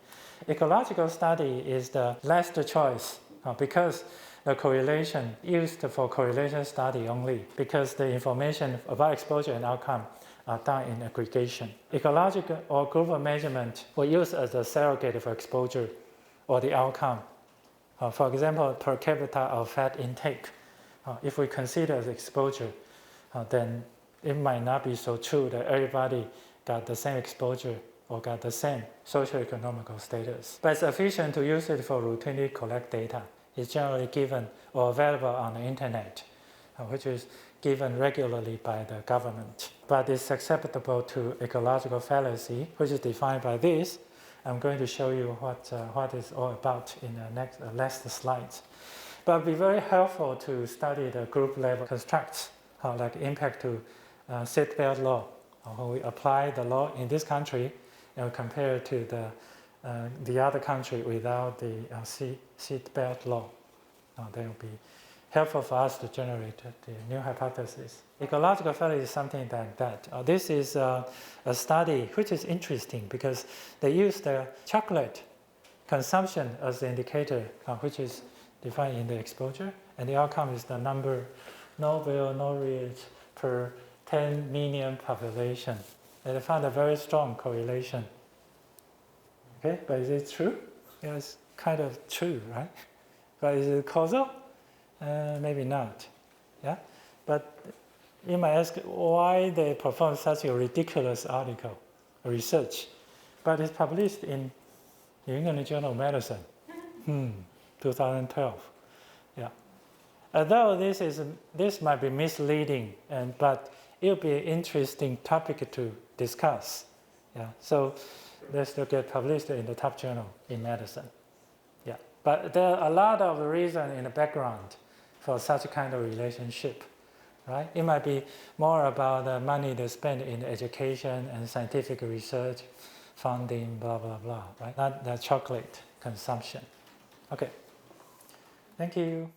Ecological study is the last choice because the correlation used for correlation study only, because the information about exposure and outcome are done in aggregation. Ecological or group of measurement were used as a surrogate for exposure or the outcome. For example, per capita of fat intake. If we consider the exposure, then it might not be so true that everybody got the same exposure or got the same socioeconomical status. But it's efficient to use it for routinely collect data. It's generally given or available on the internet, which is given regularly by the government. But it's susceptible to ecological fallacy, which is defined by this. I'm going to show you what it's all about in the last slides. But it'll be very helpful to study the group level constructs, like impact to seatbelt law. When we apply the law in this country and compare it to the other country without the seatbelt law, that will be helpful for us to generate the new hypothesis. Ecological fallacy is something like that. This is a study which is interesting because they use the chocolate consumption as the indicator, which is defined in the exposure, and the outcome is the number Nobel laureates per 10 million population. And they found a very strong correlation. Okay, but is it true? Yeah, it's kind of true, right? But is it causal? Maybe not. Yeah, but you might ask why they performed such a ridiculous article, research, but it's published in New England Journal of Medicine, 2012. Yeah, although this might be misleading, but it'll be an interesting topic to discuss. Yeah, so they still get published in the top journal in medicine. Yeah, but there are a lot of reasons in the background for such a kind of relationship, right? It might be more about the money they spend in education and scientific research, funding, blah, blah, blah, right? Not the chocolate consumption. Okay, thank you.